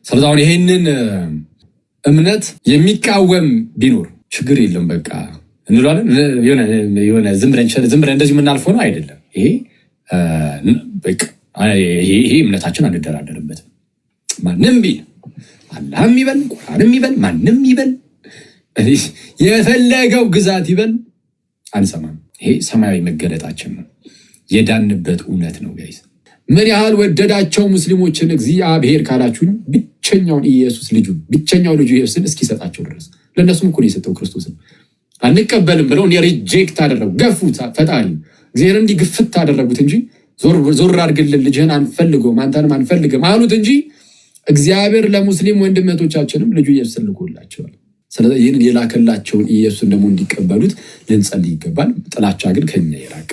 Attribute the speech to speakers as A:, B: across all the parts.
A: ስለዚህ አሁን ይሄንን እምነት የሚቃወም ቢኖር ችግር የለም በቃ እንላለን። የሆነ ዝም ብለን እንደዚህ የምናልፈው ነው አይደለም። ይሄ በቃ ይሄ እምነታችን አንደራደርበትም። ማንም ቢል አላህም ይበል ቁርአንም ይበል ማንም ይበል የፈለገው ግዛት ይበል አንሰማም። ይሄ ሰማያዊ መገለጣችን ነው፣ የዳንበት እውነት ነው። ጋይስ ምን ያህል ወደዳቸው ሙስሊሞችን እግዚአብሔር ካላችሁኝ ብቸኛውን ኢየሱስ ልጁን ብቸኛው ልጁ ኢየሱስን እስኪሰጣቸው ድረስ ለእነሱም እኮ ነው የሰጠው ክርስቶስን። አንቀበልም ብለው ሪጀክት አደረጉ፣ ገፉት። ፈጣሪ እግዚአብሔር እንዲህ ግፍት አደረጉት እንጂ ዞር አድርግልን ልጅህን አንፈልገውም አንተንም አንፈልግም አሉት እንጂ እግዚአብሔር ለሙስሊም ወንድመቶቻችንም ልጁ ኢየሱስን ልኮላቸዋል። ስለዚህ ይህንን የላከላቸውን ኢየሱስን ደግሞ እንዲቀበሉት ልንጸልይ ይገባል። ጥላቻ ግን ከኛ ይራቅ።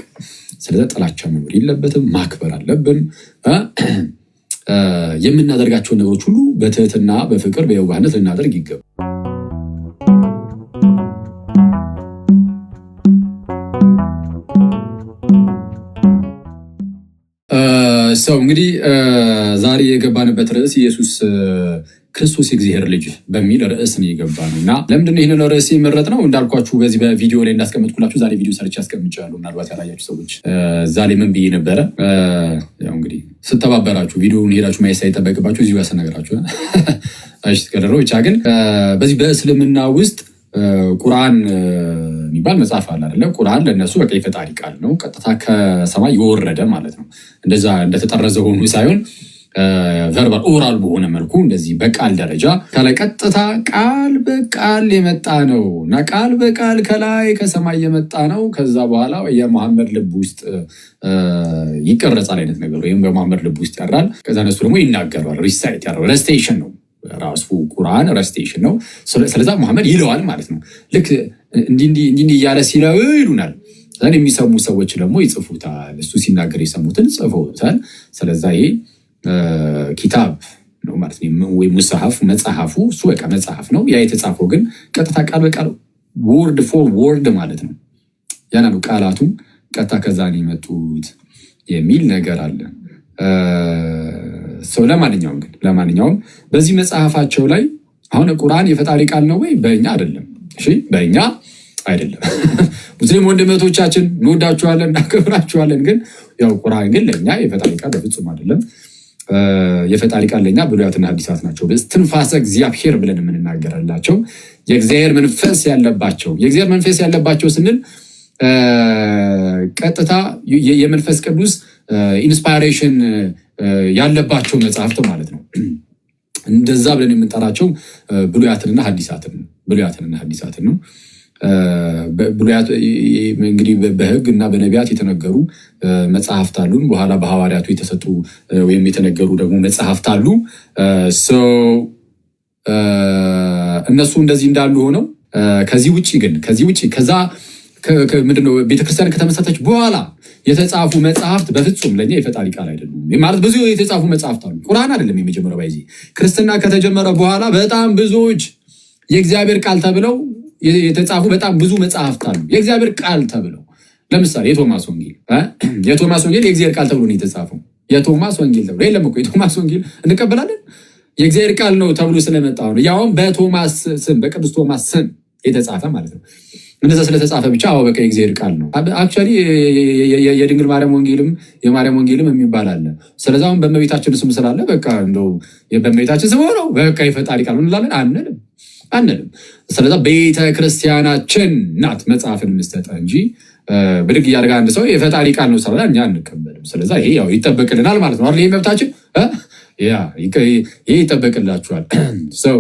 A: ስለዚህ ጥላቻ መኖር የለበትም፣ ማክበር አለብን። የምናደርጋቸውን ነገሮች ሁሉ በትህትና በፍቅር በየዋህነት ልናደርግ ይገባል። ሰው እንግዲህ ዛሬ የገባንበት ርዕስ ኢየሱስ ክርስቶስ የእግዚአብሔር ልጅ በሚል ርዕስ ነው የገባ ነው እና ለምንድን ነው ይህንን ርዕስ የመረጥ ነው? እንዳልኳችሁ በዚህ በቪዲዮ ላይ እንዳስቀመጥኩላችሁ ዛሬ ቪዲዮ ሰርች ያስቀምጫለሁ። ምናልባት ያላያችሁ ሰዎች እዛ ላይ ምን ብዬ ነበረ? ያው እንግዲህ ስተባበራችሁ ቪዲዮውን ሄዳችሁ ማየት ሳይጠበቅባችሁ እዚሁ ያሰነገራችሁ ቀደረው ብቻ። ግን በዚህ በእስልምና ውስጥ ቁርአን የሚባል መጽሐፍ አለ አይደለ? ቁርአን ለነሱ በቃ የፈጣሪ ቃል ነው፣ ቀጥታ ከሰማይ የወረደ ማለት ነው። እንደዛ እንደተጠረዘ ሆኖ ሳይሆን ቨርባል ኦራል በሆነ መልኩ እንደዚህ በቃል ደረጃ ከላይ ቀጥታ ቃል በቃል የመጣ ነው እና ቃል በቃል ከላይ ከሰማይ የመጣ ነው። ከዛ በኋላ የመሐመድ ልብ ውስጥ ይቀረጻል አይነት ነገር ወይም በመሐመድ ልብ ውስጥ ያድራል። ከዛ እነሱ ደግሞ ይናገራል። ሪሳይት ያደርጋል። ረስቴሽን ነው ራሱ ቁርአን ረስቴሽን ነው። ስለዛ መሐመድ ይለዋል ማለት ነው። ልክ እንዲህ እያለ ሲለው ይሉናል። የሚሰሙ ሰዎች ደግሞ ይጽፉታል። እሱ ሲናገር የሰሙትን ጽፈውታል። ስለዛ ይሄ ኪታብ ነው ማለት ነው። ወይ ሙስሐፍ መጽሐፉ እሱ በቃ መጽሐፍ ነው። ያ የተጻፈው ግን ቀጥታ ቃል በቃል ወርድ ፎር ወርድ ማለት ነው። ያና ነው ቃላቱ ቀጥታ ከዛ ነው የመጡት የሚል ነገር አለ። ሰው ለማንኛውም በዚህ መጽሐፋቸው ላይ አሁን ቁርአን የፈጣሪ ቃል ነው ወይ? በእኛ አይደለም። እሺ በእኛ አይደለም። ሙስሊም ወንድመቶቻችን እንወዳችኋለን፣ እናከብራችኋለን። ግን ያው ቁርአን ግን ለእኛ የፈጣሪ ቃል በፍጹም አይደለም። የፈጣሪ ቃል ለእኛ ብሉያትና ሐዲሳት ናቸው። በስትንፋሰ እግዚአብሔር ብለን የምንናገርላቸው የእግዚአብሔር መንፈስ ያለባቸው። የእግዚአብሔር መንፈስ ያለባቸው ስንል ቀጥታ የመንፈስ ቅዱስ ኢንስፓይሬሽን ያለባቸው መጽሐፍት ማለት ነው። እንደዛ ብለን የምንጠራቸው ብሉያትንና ሐዲሳትን ነው። ብሉያት እንግዲህ በሕግ እና በነቢያት የተነገሩ መጽሐፍት አሉን። በኋላ በሐዋርያቱ የተሰጡ ወይም የተነገሩ ደግሞ መጽሐፍት አሉ። እነሱ እንደዚህ እንዳሉ ሆነው ከዚህ ውጭ ከዛ ምንድነው ቤተክርስቲያን ከተመሰረተች በኋላ የተጻፉ መጽሐፍት በፍጹም ለኛ የፈጣሪ ቃል አይደሉም። ማለት ብዙ የተጻፉ መጽሐፍት አሉ። ቁርአን አይደለም የመጀመሪያው። ባይዚ ክርስትና ከተጀመረ በኋላ በጣም ብዙዎች የእግዚአብሔር ቃል ተብለው የተጻፉ በጣም ብዙ መጽሐፍት አሉ። የእግዚአብሔር ቃል ተብለው ለምሳሌ የቶማስ ወንጌል የእግዚአብሔር ቃል ተብሎ ነው የተጻፈው። የቶማስ ወንጌል ተብሎ የለም እኮ የቶማስ ወንጌል እንቀበላለን። የእግዚአብሔር ቃል ነው ተብሎ ስለመጣ ነው። ያውም በቶማስ ስም በቅዱስ ቶማስ ስም የተጻፈ ማለት ነው። እንደዛ ስለተጻፈ ብቻ በቃ የእግዚአብሔር ቃል ነው። አክቹዋሊ የድንግል ማርያም ወንጌልም የማርያም ወንጌልም የሚባል አለ። ስለዚህ አሁን በእመቤታችን ስም ስላለ በቃ እንደው በእመቤታችን ስም ሆነው በቃ የፈጣሪ ቃል እንላለን አንልም። ስለዚህ ቤተ ክርስቲያናችን ናት መጽሐፍን የምትሰጠ እንጂ ብድግ እያደረገ አንድ ሰው የፈጣሪ ቃል ነው ስላለ እኛ አንቀበልም። ስለዚህ ይሄ ያው ይጠበቅልናል ማለት ነው አይደል? ይሄ መብታችን ይሄ ይጠበቅላችኋል። ሰው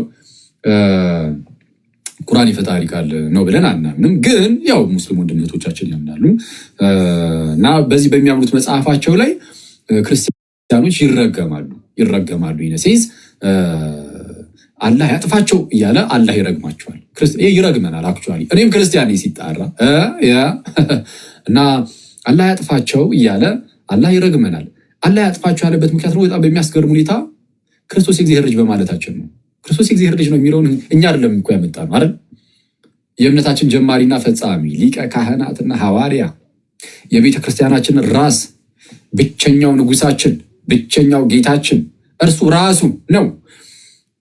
A: ቁርአን የፈጣሪ ቃል ነው ብለን አናምንም። ግን ያው ሙስሊም ወንድሞቻችን ያምናሉ እና በዚህ በሚያምኑት መጽሐፋቸው ላይ ክርስቲያኖች ይረገማሉ። ይነሴዝ አላህ ያጥፋቸው እያለ አላህ ይረግማቸዋል። ይረግመናል። አክቹዋሊ እኔም ክርስቲያን ነኝ ሲጣራ እና አላህ ያጥፋቸው እያለ አላህ ይረግመናል። አላህ ያጥፋቸው ያለበት ምክንያት ነው በጣም በሚያስገርም ሁኔታ ክርስቶስ የእግዚአብሔር ልጅ በማለታችን ነው። ክርስቶስ የእግዚአብሔር ልጅ ነው የሚለውን እኛ አይደለም እኮ ያመጣ ነው አይደል? የእምነታችን ጀማሪና ፈጻሚ ሊቀ ካህናትና ሐዋርያ የቤተ ክርስቲያናችን ራስ ብቸኛው ንጉሳችን ብቸኛው ጌታችን እርሱ ራሱ ነው።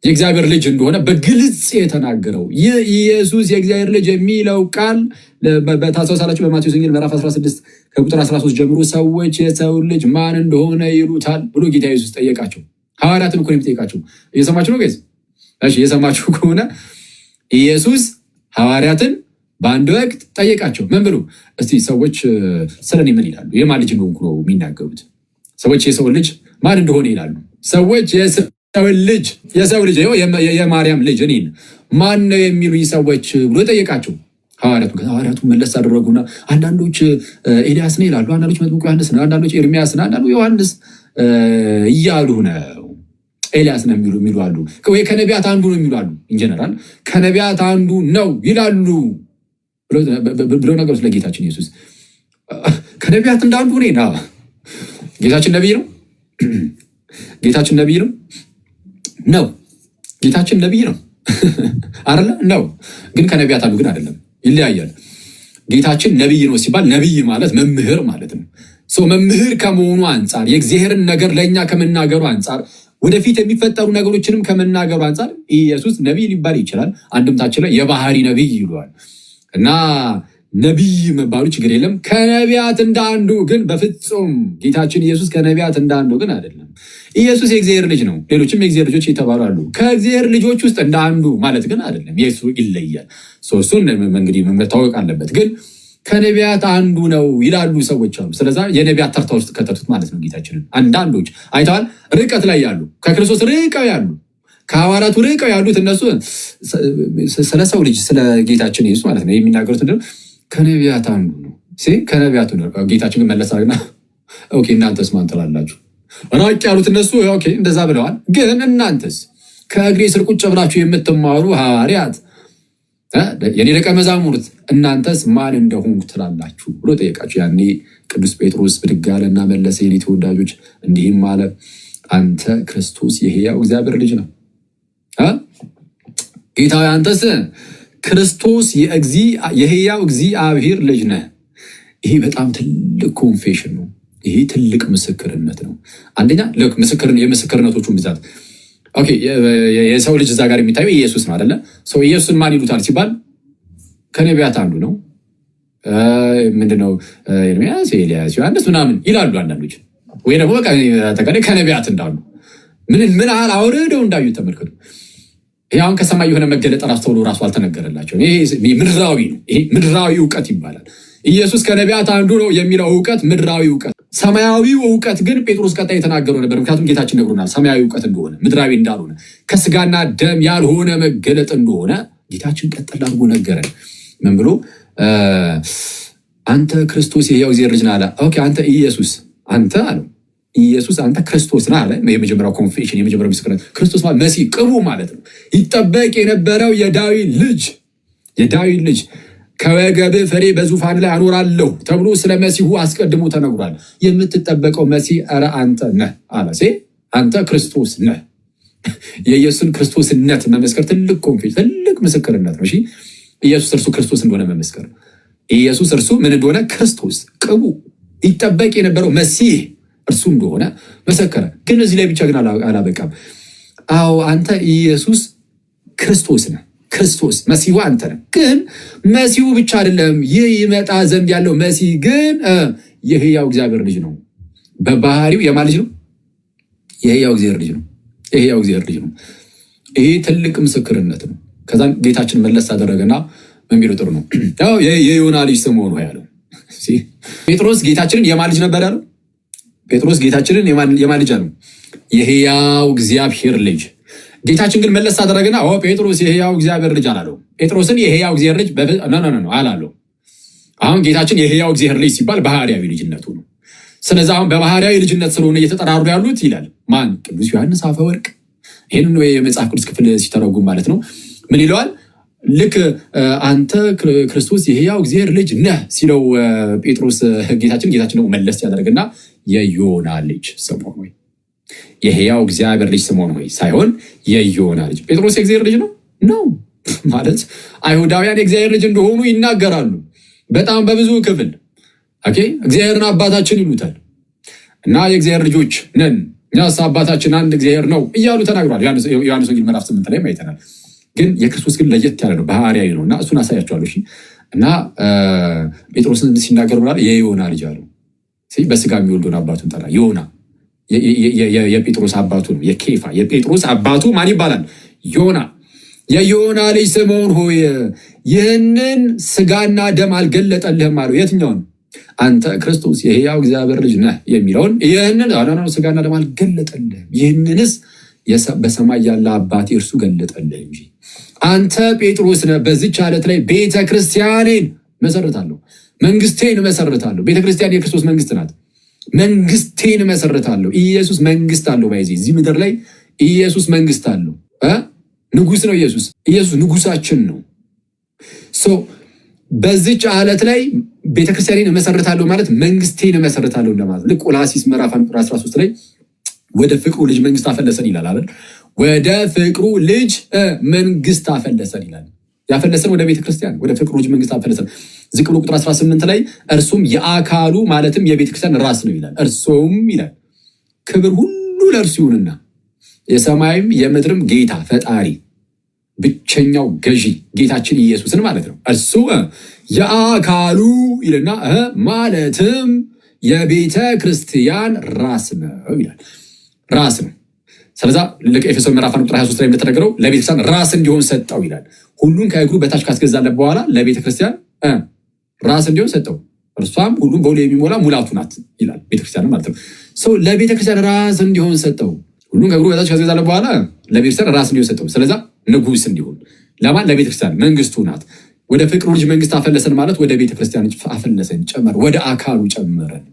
A: የእግዚአብሔር ልጅ እንደሆነ በግልጽ የተናገረው ይህ ኢየሱስ የእግዚአብሔር ልጅ የሚለው ቃል በታስታውሳላችሁ በማቴዎስ ወንጌል ምዕራፍ 16 ከቁጥር 13 ጀምሮ ሰዎች የሰው ልጅ ማን እንደሆነ ይሉታል ብሎ ጌታ ኢየሱስ ጠየቃቸው። ሐዋርያትን እኮ ነው የሚጠይቃቸው። እየሰማችሁ ነው ጋይስ? እሺ እየሰማችሁ ከሆነ ኢየሱስ ሐዋርያትን በአንድ ወቅት ጠየቃቸው። ምን ብሎ? እስቲ ሰዎች ስለኔ ምን ይላሉ? የማን ልጅ እንደሆንኩ ነው የሚናገሩት? ሰዎች የሰው ልጅ ማን እንደሆነ ይላሉ። ሰዎች የሰው ልጅ የማርያም ልጅ እኔን ማን ነው የሚሉኝ ሰዎች ብሎ ጠየቃቸው። ሐዋርያቱ መለስ አደረጉና አንዳንዶች ኤልያስ ነው ይላሉ፣ አንዳንዶች መጥምቁ ዮሐንስ ነው፣ አንዳንዶች ኤርሚያስ ነው፣ አንዳንዱ ዮሐንስ እያሉ ነው። ኤልያስ ነው የሚሉ አሉ፣ ወይ ከነቢያት አንዱ ነው የሚሉ አሉ። ኢንጀነራል ከነቢያት አንዱ ነው ይላሉ ብሎ ነገር ስለ ጌታችን ኢየሱስ ከነቢያት እንዳንዱ እኔ ና ጌታችን ነቢይ ነው። ጌታችን ነቢይ ነው ነው ጌታችን ነቢይ ነው አይደለ? ነው ግን ከነቢያት አንዱ ግን አይደለም፣ ይለያያል። ጌታችን ነቢይ ነው ሲባል ነቢይ ማለት መምህር ማለት ነው። መምህር ከመሆኑ አንጻር የእግዚአብሔርን ነገር ለእኛ ከመናገሩ አንጻር ወደፊት የሚፈጠሩ ነገሮችንም ከመናገሩ አንጻር ኢየሱስ ነቢይ ሊባል ይችላል። አንድምታችን ላይ የባህሪ ነቢይ ይለዋል እና ነቢይ መባሉ ችግር የለም። ከነቢያት እንዳንዱ ግን በፍጹም ጌታችን ኢየሱስ ከነቢያት እንዳንዱ ግን አይደለም። ኢየሱስ የእግዚአብሔር ልጅ ነው። ሌሎችም የእግዚአብሔር ልጆች የተባሉ አሉ። ከእግዚአብሔር ልጆች ውስጥ እንዳንዱ ማለት ግን አይደለም። ኢየሱስ ይለያል። እሱን እንግዲህ መታወቅ አለበት። ግን ከነቢያት አንዱ ነው ይላሉ ሰዎች አሉ። ስለዛ የነቢያት ተርታ ውስጥ ከተቱት ማለት ነው። ጌታችንን አንዳንዶች አይተዋል። ርቀት ላይ ያሉ ከክርስቶስ ርቀው ያሉ ከሐዋርያቱ ርቀው ያሉት እነሱ ስለ ሰው ልጅ ስለ ጌታችን ኢየሱስ ማለት ነው የሚናገሩት ከነቢያት አንዱ ነው። ከነቢያቱ ነው። ጌታችን ግን መለስ አድርገና ኦኬ እናንተስ ማን ትላላችሁ? ራቅ ያሉት እነሱ ኦኬ እንደዛ ብለዋል። ግን እናንተስ ከእግሬ ስር ቁጭ ብላችሁ የምትማሩ ሐዋርያት የኔ ደቀ መዛሙርት እናንተስ ማን እንደሆንኩ ትላላችሁ ብሎ ጠየቃችሁ። ያኔ ቅዱስ ጴጥሮስ ብድግ አለና መለሰ፣ የኔ ተወዳጆች እንዲህም አለ፣ አንተ ክርስቶስ የሕያው እግዚአብሔር ልጅ ነው። ጌታ አንተስ ክርስቶስ የሕያው እግዚአብሔር ልጅ ነህ። ይሄ በጣም ትልቅ ኮንፌሽን ነው። ይሄ ትልቅ ምስክርነት ነው። አንደኛ የምስክርነቶቹን ብዛት ኦኬ የሰው ልጅ እዛ ጋር የሚታየው ኢየሱስ ነው አይደለ? ኢየሱስን ማን ይሉታል ሲባል ከነቢያት አንዱ ነው። ምንድነው? ኤርሚያስ፣ ኤልያስ፣ ዮሐንስ ምናምን ይላሉ አንዳንዶች። ወይ ደግሞ በቃ ተቀደም ከነቢያት እንዳሉ ምን ያህል አውርደው እንዳዩት ተመልከቱ። ይሄ አሁን ከሰማይ የሆነ መገለጥ ራስ ተብሎ ራሱ አልተነገረላቸው። ይሄ ምድራዊ ነው። ይሄ ምድራዊ እውቀት ይባላል። ኢየሱስ ከነቢያት አንዱ ነው የሚለው እውቀት ምድራዊ እውቀት። ሰማያዊው እውቀት ግን ጴጥሮስ ቀጣይ የተናገረው ነበር። ምክንያቱም ጌታችን ነግሮናል ሰማያዊ እውቀት እንደሆነ ምድራዊ እንዳልሆነ ከስጋና ደም ያልሆነ መገለጥ እንደሆነ ጌታችን ቀጥል አድርጎ ነገረን። ምን ብሎ? አንተ ክርስቶስ የሕያው እግዚአብሔር ልጅ ነህ አለ። ኦኬ አንተ ኢየሱስ አንተ አለው ኢየሱስ አንተ ክርስቶስ ነህ አለ። የመጀመሪያው ኮንፌሽን የመጀመሪያው ምስክርነት ክርስቶስ ማለት መሲህ ቅቡ ማለት ነው። ይጠበቅ የነበረው የዳዊት ልጅ ከወገብህ ፍሬ በዙፋን ላይ አኖራለሁ ተብሎ ስለ መሲሁ አስቀድሞ ተነግሯል። የምትጠበቀው መሲህ ኧረ አንተ ነህ አለ። አንተ ክርስቶስ ነህ። የኢየሱስን ክርስቶስነት መመስከር ትልቅ ኮንፌሽን ትልቅ ምስክርነት ነው። ኢየሱስ እርሱ ክርስቶስ እንደሆነ መመስከር። ኢየሱስ እርሱ ምን እንደሆነ ክርስቶስ ቅቡ ይጠበቅ የነበረው መሲህ እርሱ እንደሆነ መሰከረ። ግን እዚህ ላይ ብቻ ግን አላበቃም። አዎ አንተ ኢየሱስ ክርስቶስ ነህ። ክርስቶስ መሲሁ አንተ ነህ። ግን መሲሁ ብቻ አይደለም፣ ይህ ይመጣ ዘንድ ያለው መሲህ ግን የሕያው እግዚአብሔር ልጅ ነው። በባህሪው የማን ልጅ ነው? የሕያው እግዚአብሔር ልጅ ነው። የሕያው እግዚአብሔር ልጅ ነው። ይሄ ትልቅ ምስክርነት ነው። ከዛም ጌታችን መለስ አደረገና የሚለው ጥሩ ነው። የዮና ልጅ ስምዖን ሆይ አለው። ጴጥሮስ ጌታችንን የማን ልጅ ነበር ያለው? ጴጥሮስ ጌታችንን የማን ልጅ አለው? የሕያው እግዚአብሔር ልጅ። ጌታችን ግን መለስ አደረገና ጴጥሮስ የሕያው እግዚአብሔር ልጅ አላለው። ጴጥሮስን የሕያው እግዚአብሔር ልጅ አላለው። አሁን ጌታችን የሕያው እግዚአብሔር ልጅ ሲባል ባህርያዊ ልጅነቱ ነው። ስለዚህ አሁን በባህርያዊ ልጅነት ስለሆነ እየተጠራሩ ያሉት ይላል ማን? ቅዱስ ዮሐንስ አፈወርቅ። ይህንን የመጽሐፍ ቅዱስ ክፍል ሲተረጉም ማለት ነው ምን ይለዋል? ልክ አንተ ክርስቶስ የሕያው እግዚአብሔር ልጅ ነህ ሲለው ጴጥሮስ ጌታችን ደግሞ መለስ ያደርግና የዮና ልጅ ስምዖን ሆይ፣ የሕያው እግዚአብሔር ልጅ ስምዖን ሆይ ሳይሆን የዮና ልጅ። ጴጥሮስ የእግዚአብሔር ልጅ ነው ማለት አይሁዳውያን የእግዚአብሔር ልጅ እንደሆኑ ይናገራሉ። በጣም በብዙ ክፍል እግዚአብሔርን አባታችን ይሉታል እና የእግዚአብሔር ልጆች ነን እኛስ አባታችን አንድ እግዚአብሔር ነው እያሉ ተናግሯል። ዮሐንስ ወንጌል ምዕራፍ 8 ላይ አይተናል። ግን የክርስቶስ ግን ለየት ያለ ነው፣ ባህሪያዊ ነው እና እሱን አሳያቸዋለሁ። እሺ እና ጴጥሮስን ሲናገር ብሏል፣ የዮና ልጅ አለው። በስጋ የሚወልደውን አባቱን ጠራ። ዮና የጴጥሮስ አባቱ ነው። የኬፋ የጴጥሮስ አባቱ ማን ይባላል? ዮና። የዮና ልጅ ስምዖን ሆይ ይህንን ስጋና ደም አልገለጠልህም አለው። የትኛውን? አንተ ክርስቶስ የሕያው እግዚአብሔር ልጅ ነህ የሚለውን ይህንን ስጋና ደም አልገለጠልህም፣ ይህንንስ በሰማይ ያለ አባቴ እርሱ ገለጠልህ እንጂ። አንተ ጴጥሮስ ነህ፣ በዚች ዓለት ላይ ቤተ ክርስቲያኔን መሰረታለሁ፣ መንግስቴን መሰረታለሁ። ቤተ ክርስቲያን የክርስቶስ መንግስት ናት። መንግስቴን መሰረታለሁ። ኢየሱስ መንግስት አለው። ባይዚ እዚህ ምድር ላይ ኢየሱስ መንግስት አለው። ንጉስ ነው ኢየሱስ። ኢየሱስ ንጉሳችን ነው። በዚች ዓለት ላይ ቤተክርስቲያኔን እመሰርታለሁ ማለት መንግስቴን እመሰርታለሁ እንደማለት። ልክ ቆላሲስ ምዕራፍ 13 ላይ ወደ ፍቅሩ ልጅ መንግስት አፈለሰን ይላል አይደል? ወደ ፍቅሩ ልጅ መንግስት አፈለሰን ይላል። ያፈለሰን ወደ ቤተክርስቲያን ወደ ፍቅሩ ልጅ መንግስት አፈለሰን። ዝቅ ብሎ ቁጥር 18 ላይ እርሱም የአካሉ ማለትም የቤተክርስቲያን ራስ ነው ይላል። እርሱም ይላል ክብር ሁሉ ለእርሱ ይሁንና የሰማይም የምድርም ጌታ ፈጣሪ ብቸኛው ገዢ ጌታችን ኢየሱስን ማለት ነው። እርሱ የአካሉ ይልና ማለትም የቤተ ክርስቲያን ራስ ነው ይላል። ራስ ነው። ስለዛ ልክ ኤፌሶን ምዕራፍ 1 ቁጥር 23 ላይ እንደተነገረው ለቤተክርስቲያን ራስ እንዲሆን ሰጠው ይላል። ሁሉን ከእግሩ በታች ካስገዛለት በኋላ ለቤተክርስቲያን ራስ እንዲሆን ሰጠው። እርሷም ሁሉም በሁሉ የሚሞላ ሙላቱ ናት ይላል። ቤተክርስቲያን ማለት ነው። ሰው ለቤተክርስቲያን ራስ እንዲሆን ሰጠው። ሁሉን ከእግሩ በታች ካስገዛለት በኋላ ለቤተክርስቲያን ራስ እንዲሆን ሰጠው። ስለዛ ንጉስ እንዲሆን ለማን? ለቤተክርስቲያን መንግስቱ ናት። ወደ ፍቅሩ ልጅ መንግስት አፈለሰን ማለት ወደ ቤተክርስቲያን አፈለሰን፣ ጨመረ፣ ወደ አካሉ ጨመረን።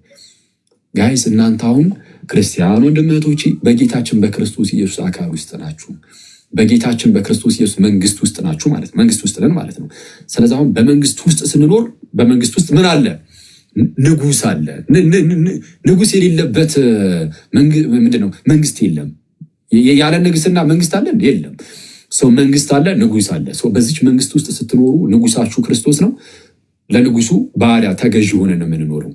A: ጋይስ እናንተ አሁን ክርስቲያን ወንድምቶቼ በጌታችን በክርስቶስ ኢየሱስ አካል ውስጥ ናችሁ። በጌታችን በክርስቶስ ኢየሱስ መንግስት ውስጥ ናችሁ ማለት መንግስት ውስጥ ነን ማለት ነው። ስለዚህ አሁን በመንግስት ውስጥ ስንኖር በመንግስት ውስጥ ምን አለ? ንጉስ አለ። ንጉስ የሌለበት ምንድነው? መንግስት የለም። ያለ ንግስና መንግስት አለ? የለም። ሰው መንግስት አለ፣ ንጉስ አለ። ሰው በዚች መንግስት ውስጥ ስትኖሩ ንጉሳችሁ ክርስቶስ ነው። ለንጉሱ ባሪያ ተገዥ ሆነን ነው የምንኖረው።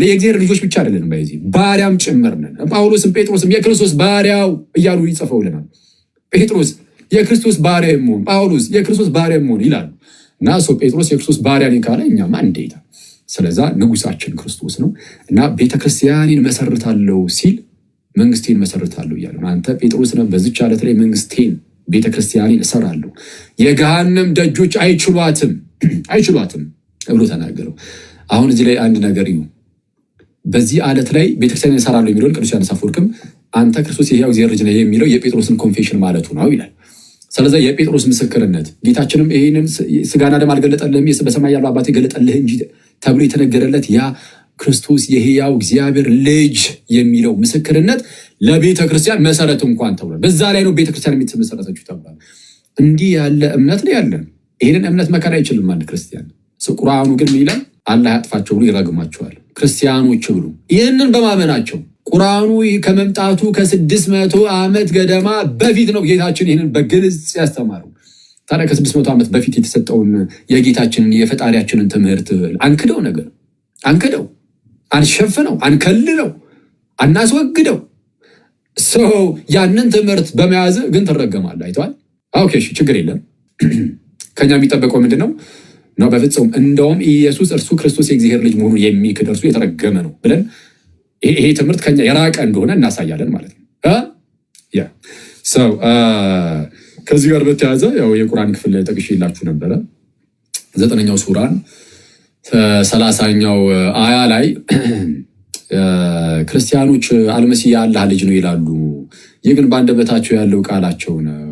A: የእግዚአብሔር ልጆች ብቻ አይደለንም፣ ባይዚ ባሪያም ጭምር ነን። ጳውሎስም ጴጥሮስም የክርስቶስ ባሪያው እያሉ ይጽፈውልናል። ጴጥሮስ የክርስቶስ ባሪያ መሆን፣ ጳውሎስ የክርስቶስ ባሪያ መሆን ይላሉ። እና ሰው ጴጥሮስ የክርስቶስ ባሪያ ነኝ ካለ እኛማ እንዴታ። ስለዛ ንጉሳችን ክርስቶስ ነው እና ቤተክርስቲያኔን መሰርታለሁ ሲል መንግስቴን መሰርታለሁ እያለ አንተ ጴጥሮስ ነህ፣ በዚች ዓለት ላይ መንግስቴን ቤተክርስቲያኔን እሰራለሁ፣ የገሃነም ደጆች አይችሏትም ብሎ ተናገረው። አሁን እዚህ ላይ አንድ ነገር እዩ። በዚህ ዓለት ላይ ቤተክርስቲያንን እሰራለሁ የሚለውን ቅዱስ ዮሐንስ አፈወርቅም አንተ ክርስቶስ የሕያው እግዚአብሔር ልጅ ነህ የሚለው የጴጥሮስን ኮንፌሽን ማለቱ ነው ይላል። ስለዚህ የጴጥሮስ ምስክርነት ጌታችንም ይህንን ስጋና ደም አልገለጠልህም በሰማይ ያለው አባቴ ገለጠልህ እንጂ ተብሎ የተነገረለት ያ ክርስቶስ የሕያው እግዚአብሔር ልጅ የሚለው ምስክርነት ለቤተ ክርስቲያን መሰረት እንኳን ተብሏል። በዛ ላይ ነው ቤተክርስቲያን የምትመሰረተችው ተብሏል። እንዲህ ያለ እምነት ነው ያለን። ይህንን እምነት መካድ አይችልም አንድ ክርስቲያን። ቁርአኑ ግን ምን ይላል? አላህ ያጥፋቸው ብሎ ይረግማቸዋል ክርስቲያኖች ብሎ ይህንን በማመናቸው ቁርአኑ ከመምጣቱ ከ600 ዓመት ገደማ በፊት ነው ጌታችን ይህንን በግልጽ ያስተማረው። ታዲያ ከ600 ዓመት በፊት የተሰጠውን የጌታችንን የፈጣሪያችንን ትምህርት አንክደው አንሸፍነው፣ አንከልለው፣ አናስወግደው። ሰው ያንን ትምህርት በመያዝ ግን ትረገማለህ። አይተዋል። ኦኬ እሺ፣ ችግር የለም። ከኛ የሚጠበቀው ምንድን ነው? በፍጹም እንደውም ኢየሱስ እርሱ ክርስቶስ የእግዚአብሔር ልጅ መሆኑን የሚክድ እርሱ የተረገመ ነው ብለን ይሄ ትምህርት ከኛ የራቀ እንደሆነ እናሳያለን ማለት ነው። ከዚህ ጋር በተያያዘ ያው የቁርአን ክፍል ጠቅሼላችሁ ነበረ። 9ኛው ሱራን 30ኛው አያ ላይ ክርስቲያኖች አልመሲህ የአላህ ልጅ ነው ይላሉ፣ ይህ ግን በአንደበታቸው ያለው ቃላቸው ነው፣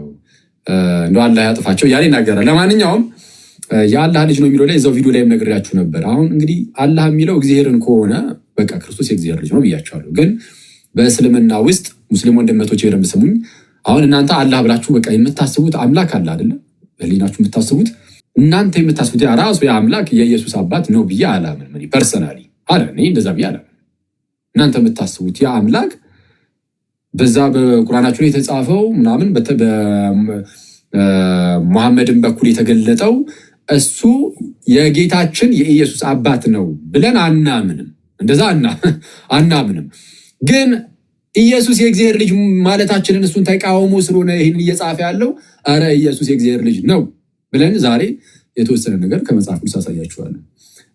A: እንደው አላህ ያጥፋቸው እያለ ይናገራል። ለማንኛውም የአላህ ልጅ ነው የሚለው ላይ እዛው ቪዲዮ ላይም ነግሬያችሁ ነበር። አሁን እንግዲህ አላህ የሚለው እግዚአብሔርን ከሆነ በቃ ክርስቶስ የእግዚአብሔር ልጅ ነው ብያቸዋለሁ። ግን በእስልምና ውስጥ ሙስሊም ወንድመቶች በደንብ ስሙኝ። አሁን እናንተ አላህ ብላችሁ በቃ የምታስቡት አምላክ አለ አይደለም? በህሊናችሁ የምታስቡት እናንተ የምታስቡት ራሱ የአምላክ የኢየሱስ አባት ነው ብዬ አላምንም። ፐርሰናሊ እኔ እንደዛ ብዬ አላምንም። እናንተ የምታስቡት ያ አምላክ በዛ በቁርአናችሁ ላይ የተጻፈው ምናምን በሙሐመድን በኩል የተገለጠው እሱ የጌታችን የኢየሱስ አባት ነው ብለን አናምንም። እንደዛ አናምንም። ግን ኢየሱስ የእግዚአብሔር ልጅ ማለታችንን እሱን ተቃውሞ ስለሆነ ይህን እየጻፈ ያለው አረ ኢየሱስ የእግዚአብሔር ልጅ ነው ብለን ዛሬ የተወሰነ ነገር ከመጽሐፍ ቅዱስ አሳያችኋለሁ።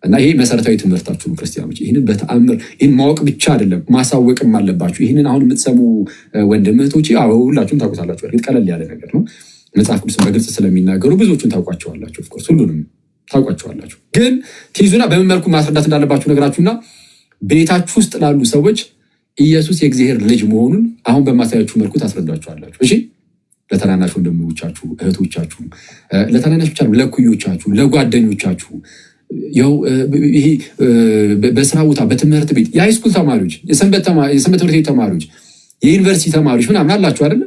A: እና ይሄ መሰረታዊ ትምህርታችሁ ነው ክርስቲያኖች። ይህንን በተአምር ይህን ማወቅ ብቻ አይደለም ማሳወቅም አለባችሁ። ይህንን አሁን የምትሰሙ ወንድም እህቶቼ ሁላችሁም ታውቁታላችሁ። እርግጥ ቀለል ያለ ነገር ነው። መጽሐፍ ቅዱስ በግልጽ ስለሚናገሩ ብዙዎቹን ታውቋቸዋላችሁ። ኦፍኮርስ ሁሉንም ታውቋቸዋላችሁ። ግን ትይዙና በምን መልኩ ማስረዳት እንዳለባችሁ ነገራችሁና ቤታችሁ ውስጥ ላሉ ሰዎች ኢየሱስ የእግዚአብሔር ልጅ መሆኑን አሁን በማሳያችሁ መልኩ ታስረዷቸዋላችሁ። እሺ፣ ለታናናሽ ወንድሞቻችሁ እህቶቻችሁ፣ ለታናናሽ ብቻ ለኩዮቻችሁ፣ ለጓደኞቻችሁ፣ ያው ይሄ በስራ ቦታ፣ በትምህርት ቤት፣ የሃይስኩል ተማሪዎች፣ የሰንበት ትምህርት ቤት ተማሪዎች፣ የዩኒቨርሲቲ ተማሪዎች ምናምን አላችሁ አይደለ?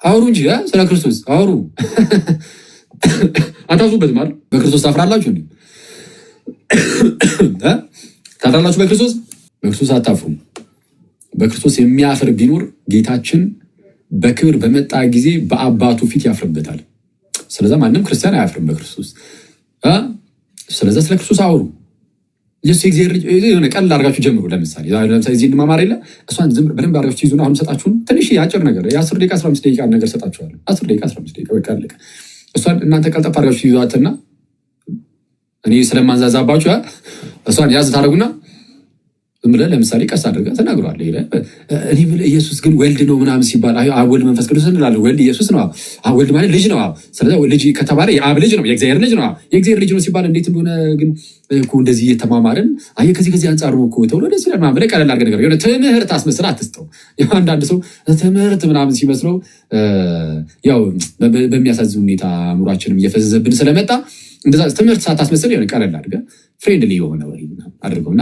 A: አውሩ እንጂ ስለ ክርስቶስ አውሩ። አታፍሩበት ማለት በክርስቶስ ታፍራላችሁ እንዴ? ታፍራላችሁ በክርስቶስ አታፍሩም። በክርስቶስ የሚያፍር ቢኖር ጌታችን በክብር በመጣ ጊዜ በአባቱ ፊት ያፍርበታል። ስለዚህ ማንም ክርስቲያን አያፍርም በክርስቶስ። ስለዚህ ስለ ክርስቶስ አውሩ። ኢየሱስ የእግዚአብሔር ልጅ የሆነ ቀልድ አድርጋችሁ ጀምሩ። ለምሳሌ እዚህ እንማማር የለ እሷን ዝም በደንብ አድርጋችሁ ይዙና አሁን ሰጣችሁን ትንሽ አጭር ነገር የ10 ደቂቃ 15 ደቂቃ ነገር ሰጣችኋለሁ። 10 ደቂቃ 15 ደቂቃ በቃ አለቀ። እሷን እናንተ ቀልጠፍ አድርጋችሁ ይዟትና እኔ ስለማንዛዛባችሁ እሷን ያዝ ታደርጉና ዝም ብለህ ለምሳሌ ቀስ አድርገህ ተናግሯለህ። እኔ የምልህ ኢየሱስ ግን ወልድ ነው ምናምን ሲባል አብ ወልድ መንፈስ ቅዱስ እንላለን። ወልድ ኢየሱስ ነው። ወልድ ማለት ልጅ ነው። ስለዚህ ልጅ ከተባለ የአብ ልጅ ነው፣ የእግዚአብሔር ልጅ ነው። የእግዚአብሔር ልጅ ነው ሲባል እንዴት እንደሆነ ግን እኮ እንደዚህ እየተማማርን ከዚህ አንጻር ነው እኮ ተብሎ ደስ ይላል ምናምን ብለህ ቀለል አድርገህ ነገር የሆነ ትምህርት አስመስለህ አትስጠው። አንዳንድ ሰው ትምህርት ምናምን ሲመስለው ያው በሚያሳዝን ሁኔታ አእምሯችንም እየፈዘዘብን ስለመጣ እንደዛ ትምህርት ሳታስመስል የሆነ ቀለል አድርገህ ፍሬንድሊ የሆነ ወሬ አድርገውና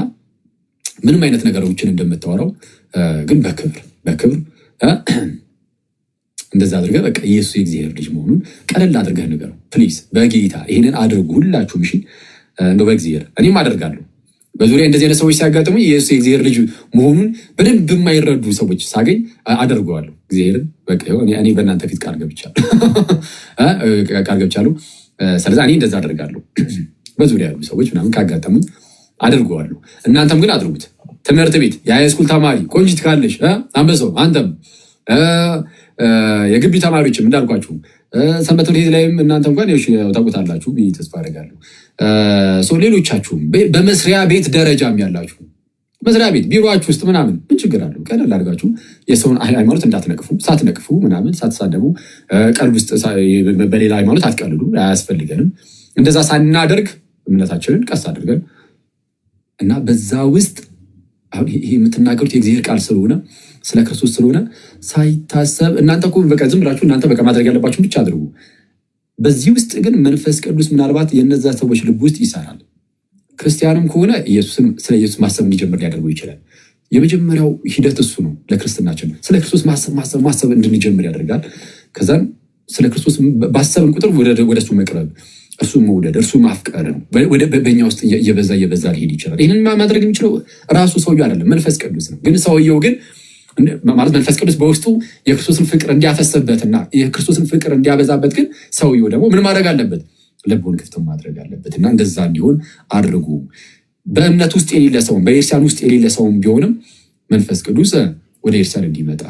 A: ምንም አይነት ነገሮችን እንደምታወራው ግን በክብር እንደዛ አድርገህ በቃ ኢየሱስ የእግዚአብሔር ልጅ መሆኑን ቀለል አድርገህ ንገረው ፕሊዝ። በጌታ ይህንን አድርጉ ሁላችሁም። እሺ እንደው በእግዚአብሔር እኔም አደርጋለሁ። በዙሪያ እንደዚህ አይነት ሰዎች ሲያጋጥሙ ኢየሱስ የእግዚአብሔር ልጅ መሆኑን በደንብ የማይረዱ ሰዎች ሳገኝ አደርገዋለሁ። እግዚአብሔርን በቃ እኔ በእናንተ ፊት ቃል ገብቻለሁ። ስለዚህ እኔ እንደዛ አደርጋለሁ። በዙሪያ ያሉ ሰዎች ምናምን ካጋጠሙኝ አድርገዋለሁ። እናንተም ግን አድርጉት። ትምህርት ቤት የሃይስኩል ተማሪ ቆንጂት ካለሽ አንበሳው፣ አንተም የግቢ ተማሪዎችም እንዳልኳችሁ ሰንበት ትምህርት ቤት ላይም እናንተ እንኳን ታውቁታላችሁ ብዬ ተስፋ አደርጋለሁ። ሌሎቻችሁም በመስሪያ ቤት ደረጃም ያላችሁ መስሪያ ቤት ቢሮችሁ ውስጥ ምናምን ምን ችግር አለው? ቀለል አድርጋችሁ የሰውን ሃይማኖት እንዳትነቅፉ፣ ሳትነቅፉ ምናምን ሳትሳደቡ፣ ቀልብ ውስጥ በሌላ ሃይማኖት አትቀልዱ። አያስፈልገንም። እንደዛ ሳናደርግ እምነታችንን ቀስ አድርገን እና በዛ ውስጥ አሁን ይሄ የምትናገሩት የእግዚአብሔር ቃል ስለሆነ ስለ ክርስቶስ ስለሆነ ሳይታሰብ እናንተ እኮ በቃ ዝም ብላችሁ እናንተ በቃ ማድረግ ያለባችሁን ብቻ አድርጉ። በዚህ ውስጥ ግን መንፈስ ቅዱስ ምናልባት የነዛ ሰዎች ልብ ውስጥ ይሰራል። ክርስቲያንም ከሆነ ስለ ኢየሱስ ማሰብ እንዲጀምር ሊያደርገው ይችላል። የመጀመሪያው ሂደት እሱ ነው። ለክርስትናችን ስለ ክርስቶስ ማሰብ እንድንጀምር ያደርጋል። ከዛም ስለ ክርስቶስ ባሰብን ቁጥር ወደ እሱ መቅረብ፣ እርሱ መውደድ፣ እርሱ ማፍቀር ነው። በኛ ውስጥ እየበዛ ሊሄድ ይችላል። ይህንን ማድረግ የሚችለው ራሱ ሰውየው አይደለም፣ መንፈስ ቅዱስ ነው። ግን ሰውየው ግን ማለት መንፈስ ቅዱስ በውስጡ የክርስቶስን ፍቅር እንዲያፈስበትና የክርስቶስን ፍቅር እንዲያበዛበት ግን ሰውየው ደግሞ ምን ማድረግ አለበት? ልቡን ክፍት ማድረግ አለበት። እና እንደዛ እንዲሆን አድርጉ። በእምነት ውስጥ የሌለ ሰውም በኤርሲያን ውስጥ የሌለ ሰውም ቢሆንም መንፈስ ቅዱስ ወደ ኤርሲያን እንዲመጣ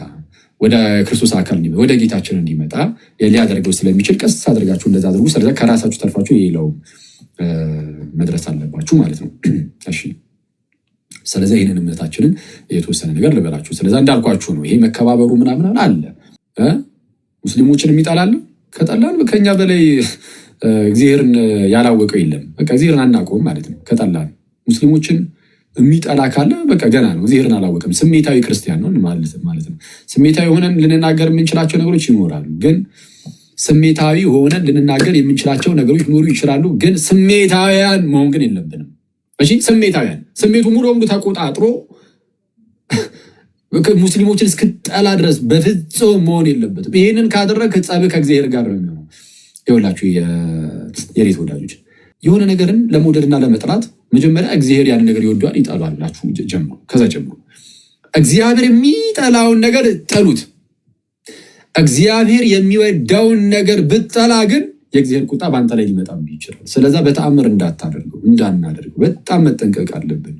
A: ወደ ክርስቶስ አካል ወደ ጌታችን እንዲመጣ ሊያደርገው ስለሚችል ቀስ አድርጋችሁ እንደዛ አድርጉ። ስለዚህ ከራሳችሁ ተርፋችሁ የሌላው መድረስ አለባችሁ ማለት ነው። እሺ፣ ስለዚህ ይህንን እምነታችንን የተወሰነ ነገር ልበላችሁ። ስለዚህ እንዳልኳችሁ ነው። ይሄ መከባበሩ ምናምን አለ። ሙስሊሞችን የሚጠላል ከጠላን ከኛ በላይ እግዚአብሔርን ያላወቀው የለም። በቃ እግዚአብሔርን አናውቀውም ማለት ነው። ከጠላን ሙስሊሞችን የሚጠላ ካለ በቃ ገና ነው፣ እግዚአብሔርን አላወቅም። ስሜታዊ ክርስቲያን ነው ማለት ነው። ስሜታዊ ሆነን ልንናገር የምንችላቸው ነገሮች ይኖራሉ። ግን ስሜታዊ ሆነን ልንናገር የምንችላቸው ነገሮች ሊኖሩ ይችላሉ። ግን ስሜታዊያን መሆን ግን የለብንም። እሺ፣ ስሜታዊያን ስሜቱ ሙሉ በሙሉ ተቆጣጥሮ ሙስሊሞችን እስክጠላ ድረስ በፍጹም መሆን የለበትም። ይህንን ካደረግ ጸብ ከእግዚአብሔር ጋር ነው የሚሆነው። ይኸውላችሁ የሬት ወዳጆች የሆነ ነገርን ለመውደድና ለመጥላት መጀመሪያ እግዚአብሔር ያንን ነገር ይወደዋል ይጠላል ብላችሁ ጀምሩ። ከዛ ጀምሩ። እግዚአብሔር የሚጠላውን ነገር ጠሉት። እግዚአብሔር የሚወደውን ነገር ብትጠላ ግን የእግዚአብሔር ቁጣ በአንተ ላይ ሊመጣብህ ይችላል። ስለዛ በተአምር እንዳናደርገው በጣም መጠንቀቅ አለብን።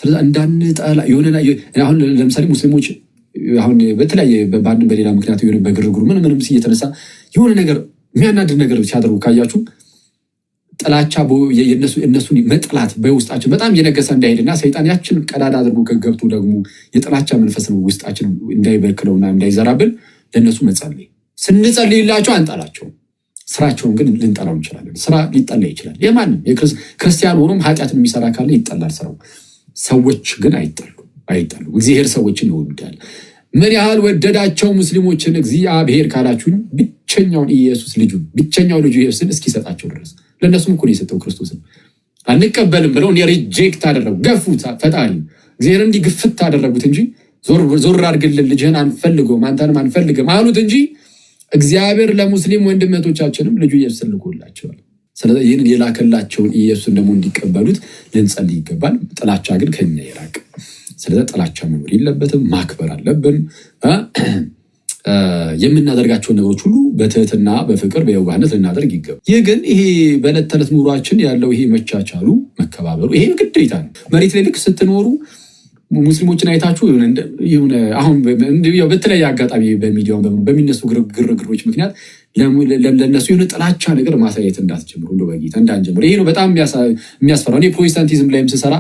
A: ስለዚህ እንዳንጠላ የሆነ አሁን ለምሳሌ ሙስሊሞች አሁን በተለያየ በአንድም በሌላ ምክንያት የሆነ በግርግሩ ምንም እየተነሳ የሆነ ነገር የሚያናድድ ነገር ሲያደርጉ ካያችሁ ጥላቻ እነሱን መጥላት በውስጣችን በጣም እየነገሰ እንዳይሄድና ሰይጣን ያችን ቀዳዳ አድርጎ ከገብቶ ደግሞ የጥላቻ መንፈስ ነው ውስጣችን እንዳይበክለውና እንዳይዘራብን ለእነሱ መጸለይ። ስንጸልይላቸው አንጠላቸው፣ ስራቸውን ግን ልንጠላው እንችላለን። ስራ ሊጠላ ይችላል። የማንም ክርስቲያን ሆኖም ኃጢአትን የሚሰራ ካለ ይጠላል ስራው። ሰዎች ግን አይጠሉ። እግዚአብሔር ሰዎችን ይወዳል። ምን ያህል ወደዳቸው ሙስሊሞችን እግዚአብሔር ካላችሁኝ ብቸኛው ልጁ ኢየሱስን እስኪሰጣቸው ድረስ ለእነሱም እኮ ነው የሰጠው ክርስቶስን። አንቀበልም ብለው ሪጀክት አደረጉ፣ ገፉት። ፈጣሪ እግዚአብሔር እንዲህ ግፍት አደረጉት እንጂ ዞር አድርግልን ልጅህን አንፈልገውም አንተንም አንፈልግም አሉት እንጂ እግዚአብሔር ለሙስሊም ወንድመቶቻችንም ልጁ ኢየሱስን ልኮላቸዋል። ስለዚህ ይህንን የላከላቸውን ኢየሱስን ደግሞ እንዲቀበሉት ልንጸልይ ይገባል። ጥላቻ ግን ከኛ ይራቅ። ስለዚህ ጥላቻ መኖር የለበትም፣ ማክበር አለብን። የምናደርጋቸውን ነገሮች ሁሉ በትህትና በፍቅር በየዋህነት ልናደርግ ይገባል። ይህ ግን ይሄ በዕለት ተዕለት ኑሯችን ያለው ይሄ መቻቻሉ መከባበሩ ይሄ ግዴታ ነው። መሬት ላይ ልክ ስትኖሩ ሙስሊሞችን አይታችሁ አሁን በተለያየ አጋጣሚ በሚዲያው በሚነሱ ግርግሮች ምክንያት ለነሱ የሆነ ጥላቻ ነገር ማሳየት እንዳትጀምሩ እንደ በጌታ እንዳንጀምር። ይሄ ነው በጣም የሚያስፈራው። እኔ ፕሮቴስታንቲዝም ላይም ስሰራ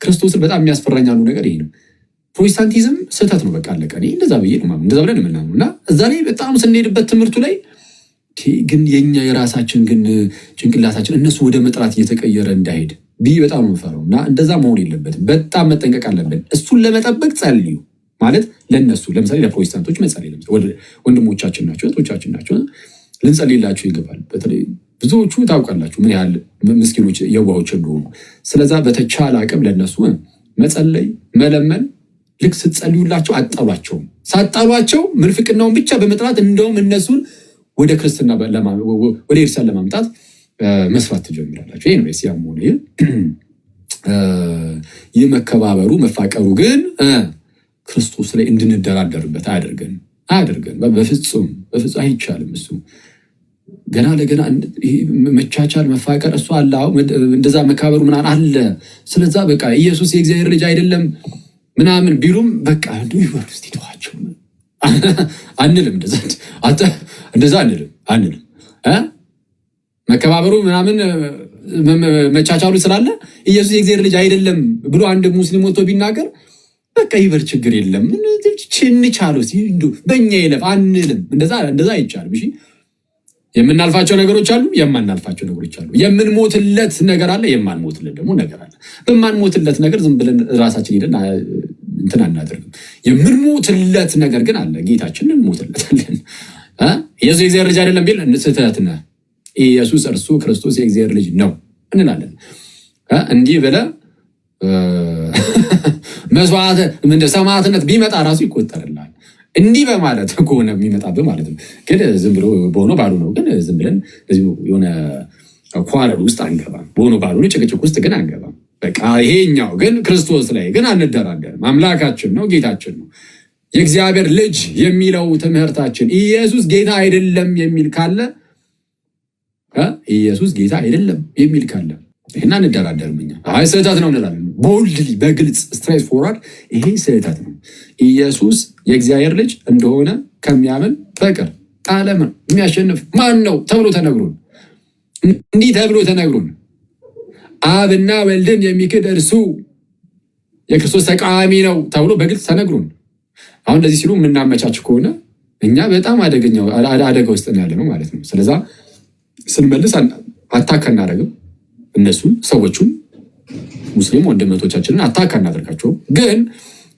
A: ክርስቶስን በጣም የሚያስፈራኝ አንዱ ነገር ይሄ ነው። ፕሮቴስታንቲዝም ስህተት ነው፣ በቃ አለቀ። እንደዛ ብዬ ነው እንደዛ ብለን የምናምነው እና እዛ ላይ በጣም ስንሄድበት ትምህርቱ ላይ ግን የኛ የራሳችን ግን ጭንቅላታችን እነሱ ወደ መጥራት እየተቀየረ እንዳይሄድ ብዬ በጣም የምፈራው እና እንደዛ መሆን የለበትም። በጣም መጠንቀቅ አለብን። እሱን ለመጠበቅ ጸልዩ ማለት ለነሱ ለምሳሌ ለፕሮቴስታንቶች መጸለይ ወንድሞቻችን ናቸው እህቶቻችን ናቸው፣ ልንጸልይላቸው ይገባል። በተለይ ብዙዎቹ ታውቃላችሁ ምን ያህል ምስኪኖች የዋሆች እንደሆኑ። ስለዛ በተቻለ አቅም ለነሱ መጸለይ መለመን። ልክ ስትጸልዩላቸው አጠሏቸውም። ሳጠሏቸው ምንፍቅናውን ብቻ በመጥራት እንደውም እነሱን ወደ ክርስትና ወደ ኢርሳን ለማምጣት መስራት ትጀምራላችሁ። ይሄ ነው ሲያም ሆነ ይህ መከባበሩ መፋቀሩ ግን ክርስቶስ ላይ እንድንደራደርበት አያደርገን። በፍጹም አይቻልም። እሱ ገና ለገና መቻቻል መፋቀር እሱ አለ። እንደዛ መካበሩ ምናምን አለ። ስለዛ በቃ ኢየሱስ የእግዚአብሔር ልጅ አይደለም ምናምን ቢሉም በቃ ይበሉ እስቲ ተዋቸው አንልም። እንደዛ አንልም። መከባበሩ ምናምን መቻቻሉ ስላለ ኢየሱስ የእግዚአብሔር ልጅ አይደለም ብሎ አንድ ሙስሊም ወጥቶ ቢናገር በቃ ይበር ችግር የለም እንቻለው በእኛ ይለፍ አንልም። እንደዛ አይቻልም። እሺ የምናልፋቸው ነገሮች አሉ፣ የማናልፋቸው ነገሮች አሉ። የምንሞትለት ነገር አለ፣ የማንሞትለት ደግሞ ነገር አለ። በማንሞትለት ነገር ዝም ብለን ራሳችን ሄደን እንትን አናደርግም። የምንሞትለት ነገር ግን አለ፣ ጌታችንን እንሞትለታለን። ኢየሱስ የእግዚአብሔር ልጅ አይደለም ቢል ስህተት ነህ። ኢየሱስ እርሱ ክርስቶስ የእግዚአብሔር ልጅ ነው እንላለን። እንዲህ ብለህ መስዋዕት ሰማዕትነት ቢመጣ ራሱ ይቆጠርልሃል። እንዲህ በማለት ከሆነ የሚመጣብህ ማለት ነው። ግን ዝም ብሎ በሆነ ባሉ ነው። ግን ዝም ብለን የሆነ ኳረር ውስጥ አንገባም። በሆነ ባሉ ጭቅጭቅ ውስጥ ግን አንገባም። በቃ ይሄኛው ግን ክርስቶስ ላይ ግን አንደራደርም። አምላካችን ነው፣ ጌታችን ነው። የእግዚአብሔር ልጅ የሚለው ትምህርታችን ኢየሱስ ጌታ አይደለም የሚል ካለ ኢየሱስ ጌታ አይደለም የሚል ካለ ይህን አንደራደርም። እኛ አይ ስህተት ነው እንላለን። ቦልድሊ በግልጽ ስትሬት ፎርዋርድ ይሄ ስህተት ነው። ኢየሱስ የእግዚአብሔር ልጅ እንደሆነ ከሚያምን በቀር ዓለምን የሚያሸንፍ ማን ነው ተብሎ ተነግሮን፣ እንዲህ ተብሎ ተነግሮን፣ አብና ወልድን የሚክድ እርሱ የክርስቶስ ተቃዋሚ ነው ተብሎ በግልጽ ተነግሮን፣ አሁን እንደዚህ ሲሉ የምናመቻች ከሆነ እኛ በጣም አደጋ ውስጥ ያለ ነው ማለት ነው። ስለዛ ስንመልስ አታክ አናደርግም። እነሱን ሰዎቹን ሙስሊም ወንድመቶቻችንን አታክ አናደርጋቸውም፣ ግን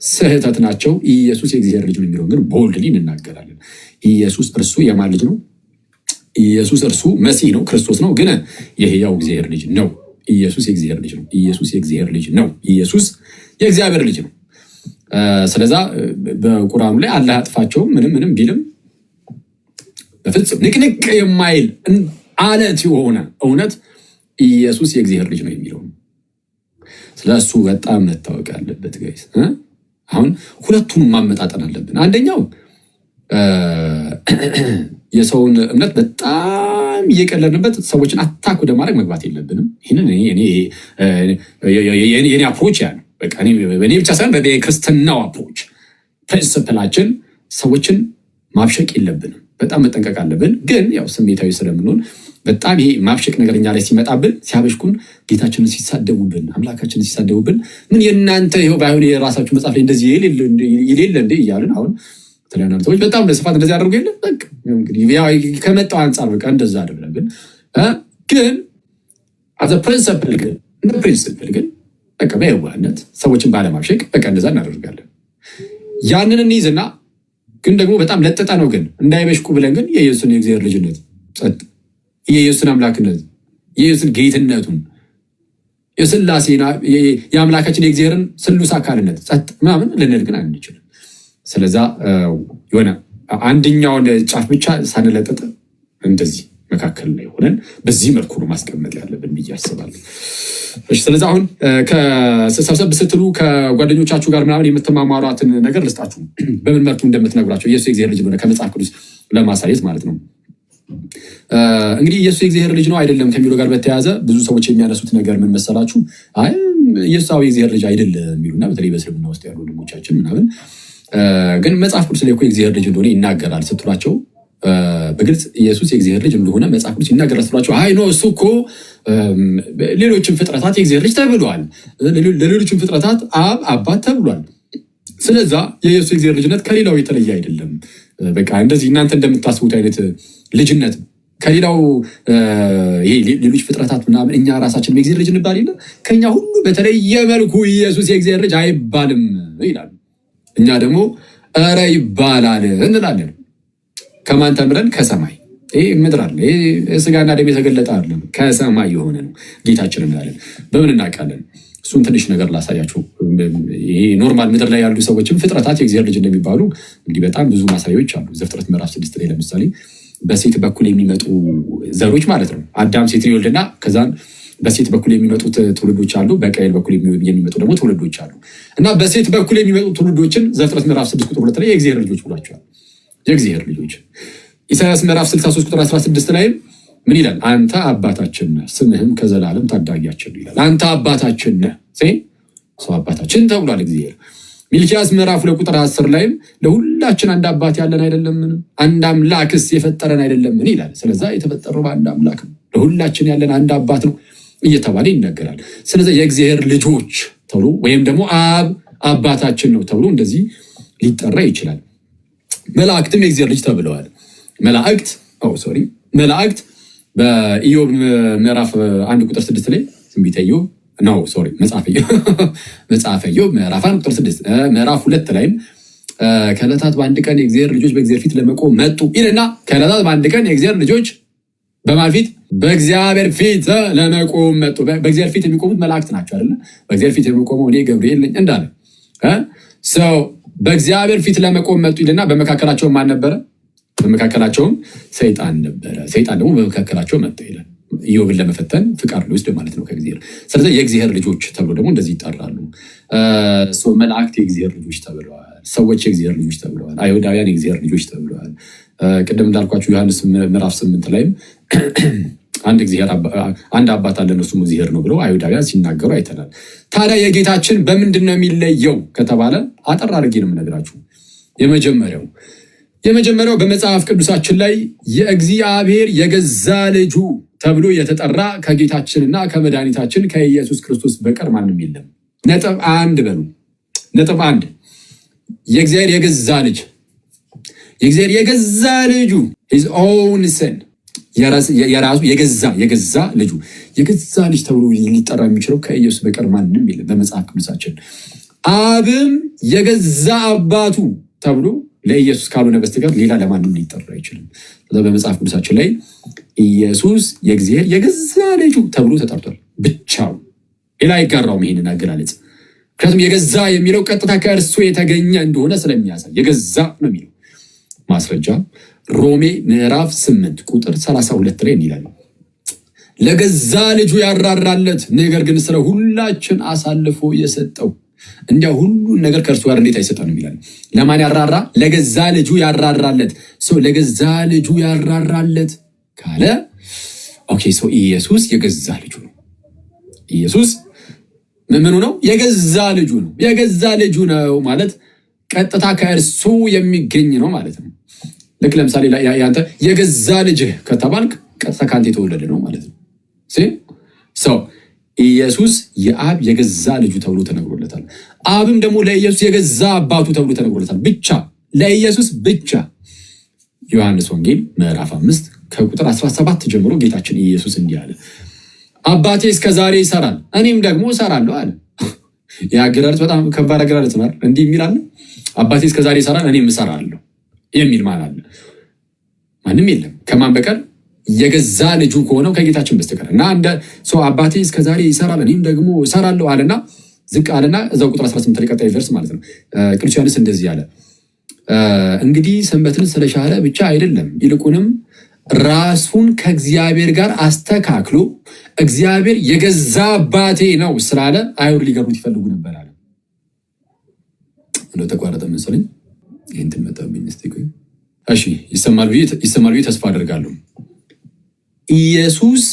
A: ስህተት ናቸው። ኢየሱስ የእግዚአብሔር ልጅ ነው የሚለውን ግን ቦልድሊ እንናገራለን። ኢየሱስ እርሱ የማን ልጅ ነው? ኢየሱስ እርሱ መሲህ ነው፣ ክርስቶስ ነው፣ ግን የሕያው እግዚአብሔር ልጅ ነው። ኢየሱስ የእግዚአብሔር ልጅ ነው። ኢየሱስ የእግዚአብሔር ልጅ ነው። ኢየሱስ የእግዚአብሔር ልጅ ነው። ስለዛ በቁርአኑ ላይ አላህ ያጥፋቸውም ምንም ቢልም በፍጹም ንቅንቅ የማይል አለት የሆነ እውነት ኢየሱስ የእግዚአብሔር ልጅ ነው የሚለው ስለሱ በጣም መታወቅ ያለበት ጋይስ። አሁን ሁለቱንም ማመጣጠን አለብን። አንደኛው የሰውን እምነት በጣም እየቀለድንበት ሰዎችን አታክ ወደ ማድረግ መግባት የለብንም። ይህንን የኔ አፕሮች ያ ነው። በቃ እኔ ብቻ ሳይሆን በክርስትናው አፕሮች ፕሪንሲፕላችን ሰዎችን ማብሸቅ የለብንም። በጣም መጠንቀቅ አለብን። ግን ያው ስሜታዊ ስለምንሆን በጣም ይሄ ማብሸቅ ነገር እኛ ላይ ሲመጣብን ሲያበሽኩን ጌታችንን ሲሳደቡብን አምላካችንን ሲሳደቡብን ምን የእናንተ ይኸው ባይሆን የራሳችሁ መጽሐፍ ላይ እንደዚህ የሌለ እንደ እያልን አሁን ተለያዩ ሰዎች በጣም በስፋት እንደዚህ አድርጎ የለም በቃ እንግዲህ ከመጣው አንጻር በቃ እንደዛ አደረግን። ግን አዘ ፕሪንሲፕል ግን እንደ ፕሪንሲፕል ግን በቃ በየዋህነት ሰዎችን ባለማብሸቅ በቃ እንደዛ እናደርጋለን። ያንን እንይዝና ግን ደግሞ በጣም ለጠጠ ነው ግን እንዳይበሽቁ ብለን ግን የኢየሱስን የእግዚአብሔር ልጅነት ጸጥ የኢየሱስን አምላክነት የኢየሱስን ጌትነቱን የሥላሴና የአምላካችን የእግዚአብሔርን ስሉስ አካልነት ጸጥ ምናምን ልንል ግን አንችልም። ስለዛ የሆነ አንደኛውን ጫፍ ብቻ ሳንለጠጥ እንደዚህ መካከል ላይ ሆነን በዚህ መልኩ ነው ማስቀመጥ ያለብን ብዬ አስባለሁ። ስለዚህ አሁን ሰብሰብ ስትሉ ከጓደኞቻችሁ ጋር ምናምን የምትማማሯትን ነገር ልስጣችሁ፣ በምን መልኩ እንደምትነግሯቸው ኢየሱስ የእግዚአብሔር ልጅ ነው ከመጽሐፍ ቅዱስ ለማሳየት ማለት ነው። እንግዲህ ኢየሱስ የእግዚአብሔር ልጅ ነው አይደለም ከሚለው ጋር በተያያዘ ብዙ ሰዎች የሚያነሱት ነገር ምን መሰላችሁ? አይ ኢየሱስ የእግዚአብሔር ልጅ አይደለም የሚሉና በተለይ በእስልምና ውስጥ ያሉ ወንድሞቻችን ምናምን ግን መጽሐፍ ቅዱስ ላይ እኮ የእግዚአብሔር ልጅ እንደሆነ ይናገራል ስትሏቸው በግልጽ ኢየሱስ የእግዚአብሔር ልጅ እንደሆነ መጽሐፍ ቅዱስ ይናገራል ስትሏቸው አይ ኖ እሱ እኮ ሌሎችም ፍጥረታት የእግዚአብሔር ልጅ ተብሏል፣ ለሌሎችም ፍጥረታት አብ አባት ተብሏል። ስለዛ የኢየሱስ የእግዚአብሔር ልጅነት ከሌላው የተለየ አይደለም። በቃ እንደዚህ እናንተ እንደምታስቡት አይነት ልጅነት ከሌላው ይሄ ሌሎች ፍጥረታት ምናምን እኛ ራሳችን የእግዚአብሔር ልጅ እንባል የለ ከኛ ሁሉ በተለየ መልኩ ኢየሱስ የእግዚአብሔር ልጅ አይባልም ይላሉ። እኛ ደግሞ ኧረ ይባላል እንላለን። ከማን ተምረን? ከሰማይ። ይሄ ምድር አለ፣ ይሄ ስጋና ደም የተገለጠ አይደለም፣ ከሰማይ የሆነ ነው ጌታችን እንላለን። በምን እናውቃለን? እሱን ትንሽ ነገር ላሳያችሁ። ይሄ ኖርማል ምድር ላይ ያሉ ሰዎችም ፍጥረታት የእግዚአብሔር ልጅ እንደሚባሉ እንግዲህ በጣም ብዙ ማሳያዎች አሉ። ዘፍጥረት ምዕራፍ 6 ላይ ለምሳሌ በሴት በኩል የሚመጡ ዘሮች ማለት ነው። አዳም ሴትን ይወልድና ከዛን በሴት በኩል የሚመጡት ትውልዶች አሉ፣ በቃየል በኩል የሚመጡ ደግሞ ትውልዶች አሉ። እና በሴት በኩል የሚመጡ ትውልዶችን ዘፍጥረት ምዕራፍ 6 ቁጥር 2 ላይ የእግዚአብሔር ልጆች ብሏቸዋል። የእግዚአብሔር ልጆች። ኢሳይያስ ምዕራፍ 63 ቁጥር 16 ላይም ምን ይላል? አንተ አባታችን ነህ፣ ስምህም ከዘላለም ታዳጊያችን ነው ይላል። አንተ አባታችን ነህ፣ ሰው አባታችን ተብሏል እግዚአብሔር። ሚልኪያስ ምዕራፍ 2 ቁጥር 10 ላይም ለሁላችን አንድ አባት ያለን አይደለምን? አንድ አምላክስ የፈጠረን አይደለምን ይላል። ስለዛ የተፈጠረው በአንድ አምላክ ነው፣ ለሁላችን ያለን አንድ አባት ነው እየተባለ ይነገራል። ስለዚህ የእግዚአብሔር ልጆች ተብሎ ወይም ደግሞ አብ አባታችን ነው ተብሎ እንደዚህ ሊጠራ ይችላል። መላእክትም የእግዚአብሔር ልጅ ተብለዋል። መላእክት በኢዮብ ምዕራፍ 1 ቁጥር 6 ላይ ትንቢተ ኢዮብ መጽሐፈ ኢዮብ ምዕራፍ 1 ቁጥር 6 ምዕራፍ 2 ላይም ከዕለታት በአንድ ቀን የእግዚአብሔር ልጆች በእግዚአብሔር ፊት ለመቆም መጡ ይልና ከዕለታት በአንድ ቀን የእግዚአብሔር ልጆች በማን ፊት? በእግዚአብሔር ፊት ለመቆም መጡ። በእግዚአብሔር ፊት የሚቆሙት መላእክት ናቸው አይደለ? በእግዚአብሔር ፊት የሚቆመው እኔ ገብርኤል ነኝ እንዳለ ሰው በእግዚአብሔር ፊት ለመቆም መጡ ይልና በመካከላቸው ማን ነበረ? በመካከላቸውም ሰይጣን ነበረ። ሰይጣን ደግሞ በመካከላቸው መጣ ይላል። ኢዮብን ለመፈተን ፍቃድ ሊወስድ ማለት ነው ከእግዚአብሔር። ስለዚህ የእግዚአብሔር ልጆች ተብሎ ደግሞ እንደዚህ ይጠራሉ። መላእክት የእግዚአብሔር ልጆች ተብለዋል። ሰዎች የእግዚአብሔር ልጆች ተብለዋል። አይሁዳውያን የእግዚአብሔር ልጆች ተብለዋል። ቅድም እንዳልኳችሁ ዮሐንስ ምዕራፍ 8 ላይም አንድ አባት አለን እርሱም እግዚአብሔር ነው ብለው አይሁዳውያን ሲናገሩ አይተናል። ታዲያ የጌታችን በምንድን ነው የሚለየው ከተባለ አጠር አድርጌ ነው የምነግራችሁ። የመጀመሪያው በመጽሐፍ ቅዱሳችን ላይ የእግዚአብሔር የገዛ ልጁ ተብሎ የተጠራ ከጌታችንና ከመድኃኒታችን ከኢየሱስ ክርስቶስ በቀር ማንም የለም። ነጥብ 1 በሉ። ነጥብ 1 የእግዚአብሔር የገዛ ልጅ ልጁ his own son የራሱ የገዛ ልጅ ተብሎ ሊጠራ የሚችለው ከኢየሱስ በቀር ማንም የለም በመጽሐፍ ቅዱሳችን። አብም የገዛ አባቱ ተብሎ ለኢየሱስ ካልሆነ በስተቀር ሌላ ለማንም ሊጠራ አይችልም። በመጽሐፍ ቅዱሳችን ላይ ኢየሱስ የእግዚአብሔር የገዛ ልጁ ተብሎ ተጠርቷል ብቻው፣ ሌላ አይጋራውም ይሄንን አገላለጽ። ምክንያቱም የገዛ የሚለው ቀጥታ ከእርሱ የተገኘ እንደሆነ ስለሚያሳይ የገዛ ነው የሚለው። ማስረጃ ሮሜ ምዕራፍ 8 ቁጥር 32 ላይ ይላል፣ ለገዛ ልጁ ያራራለት ነገር ግን ስለ ሁላችን አሳልፎ የሰጠው እንዲያው ሁሉን ነገር ከእርሱ ጋር እንዴት አይሰጠንም ይላል። ለማን ያራራ? ለገዛ ልጁ ያራራለት። ለገዛ ልጁ ያራራለት ካለ ኦኬ፣ ኢየሱስ የገዛ ልጁ ነው። ኢየሱስ ምኑ ነው? የገዛ ልጁ ነው። የገዛ ልጁ ነው ማለት ቀጥታ ከእርሱ የሚገኝ ነው ማለት ነው። ልክ ለምሳሌ ያንተ የገዛ ልጅህ ከተባልክ ቀጥታ ከአንተ የተወለደ ነው ማለት ነው። ሰው ኢየሱስ የአብ የገዛ ልጁ ተብሎ ተነግሮለታል። አብም ደግሞ ለኢየሱስ የገዛ አባቱ ተብሎ ተነግሮለታል። ብቻ ለኢየሱስ ብቻ። ዮሐንስ ወንጌል ምዕራፍ 5 ከቁጥር 17 ጀምሮ ጌታችን ኢየሱስ እንዲህ አለ፣ አባቴ እስከ ዛሬ ይሰራል እኔም ደግሞ እሰራለሁ አለ። የአገላለጽ በጣም ከባድ አገላለጽ ነው። እንዲህ የሚል አለ፣ አባቴ እስከ ዛሬ ይሰራል እኔም እሰራለሁ የሚል ማን አለ? ማንም የለም ከማን በቀር የገዛ ልጁ ከሆነው ከጌታችን በስተቀር። እና እንደ ሰው አባቴ እስከ ዛሬ ይሰራል እኔም ደግሞ እሰራለሁ አለና ዝቅ አለና እዛው ቁጥር 18 ላይ ቀጣይ ቨርስ ማለት ነው። ቅዱስ ዮሐንስ እንደዚህ አለ፣ እንግዲህ ሰንበትን ስለሻረ ብቻ አይደለም ይልቁንም ራሱን ከእግዚአብሔር ጋር አስተካክሎ እግዚአብሔር የገዛ አባቴ ነው ስላለ አይሁድ ሊገሩት ይፈልጉ ነበር አለ። እንደው ተቋረጠ መሰለኝ። ይሄን ትመጣብኝ እስቲ ቆይ። እሺ ይሰማል ብዬ ተስፋ አደርጋለሁ። ኢየሱስ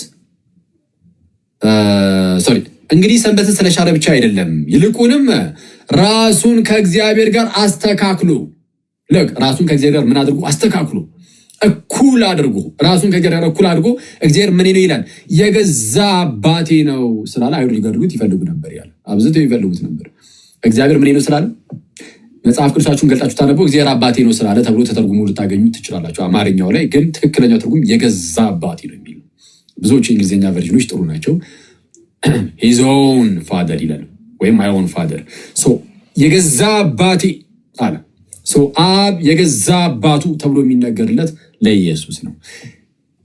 A: እንግዲህ ሰንበትን ስለሻረ ብቻ አይደለም ይልቁንም ራሱን ከእግዚአብሔር ጋር አስተካክሎ ራሱን ከእግዚአብሔር ጋር ምን አድርጎ አስተካክሎ እኩል አድርጎ ራሱን ከእግዚአብሔር ጋር እኩል አድርጎ እግዚአብሔር ምን ነው ይላል የገዛ አባቴ ነው ስላለ አይሁድ ሊገድሉት ይፈልጉ ነበር ያለ አብዝተው ይፈልጉት ነበር። እግዚአብሔር ምን ነው ስላለ መጽሐፍ ቅዱሳችሁን ገልጣችሁ ታነበው እግዚአብሔር አባቴ ነው ስላለ ተብሎ ተተርጉሞ ልታገኙ ትችላላችሁ። አማርኛው ላይ ግን ትክክለኛው ትርጉም የገዛ አባቴ ነው የሚል። ብዙዎች የእንግሊዝኛ ቨርዥኖች ጥሩ ናቸው። his own father ይላል ወይም my own father። የገዛ አባቴ አለ። አብ የገዛ አባቱ ተብሎ የሚነገርለት ለኢየሱስ ነው።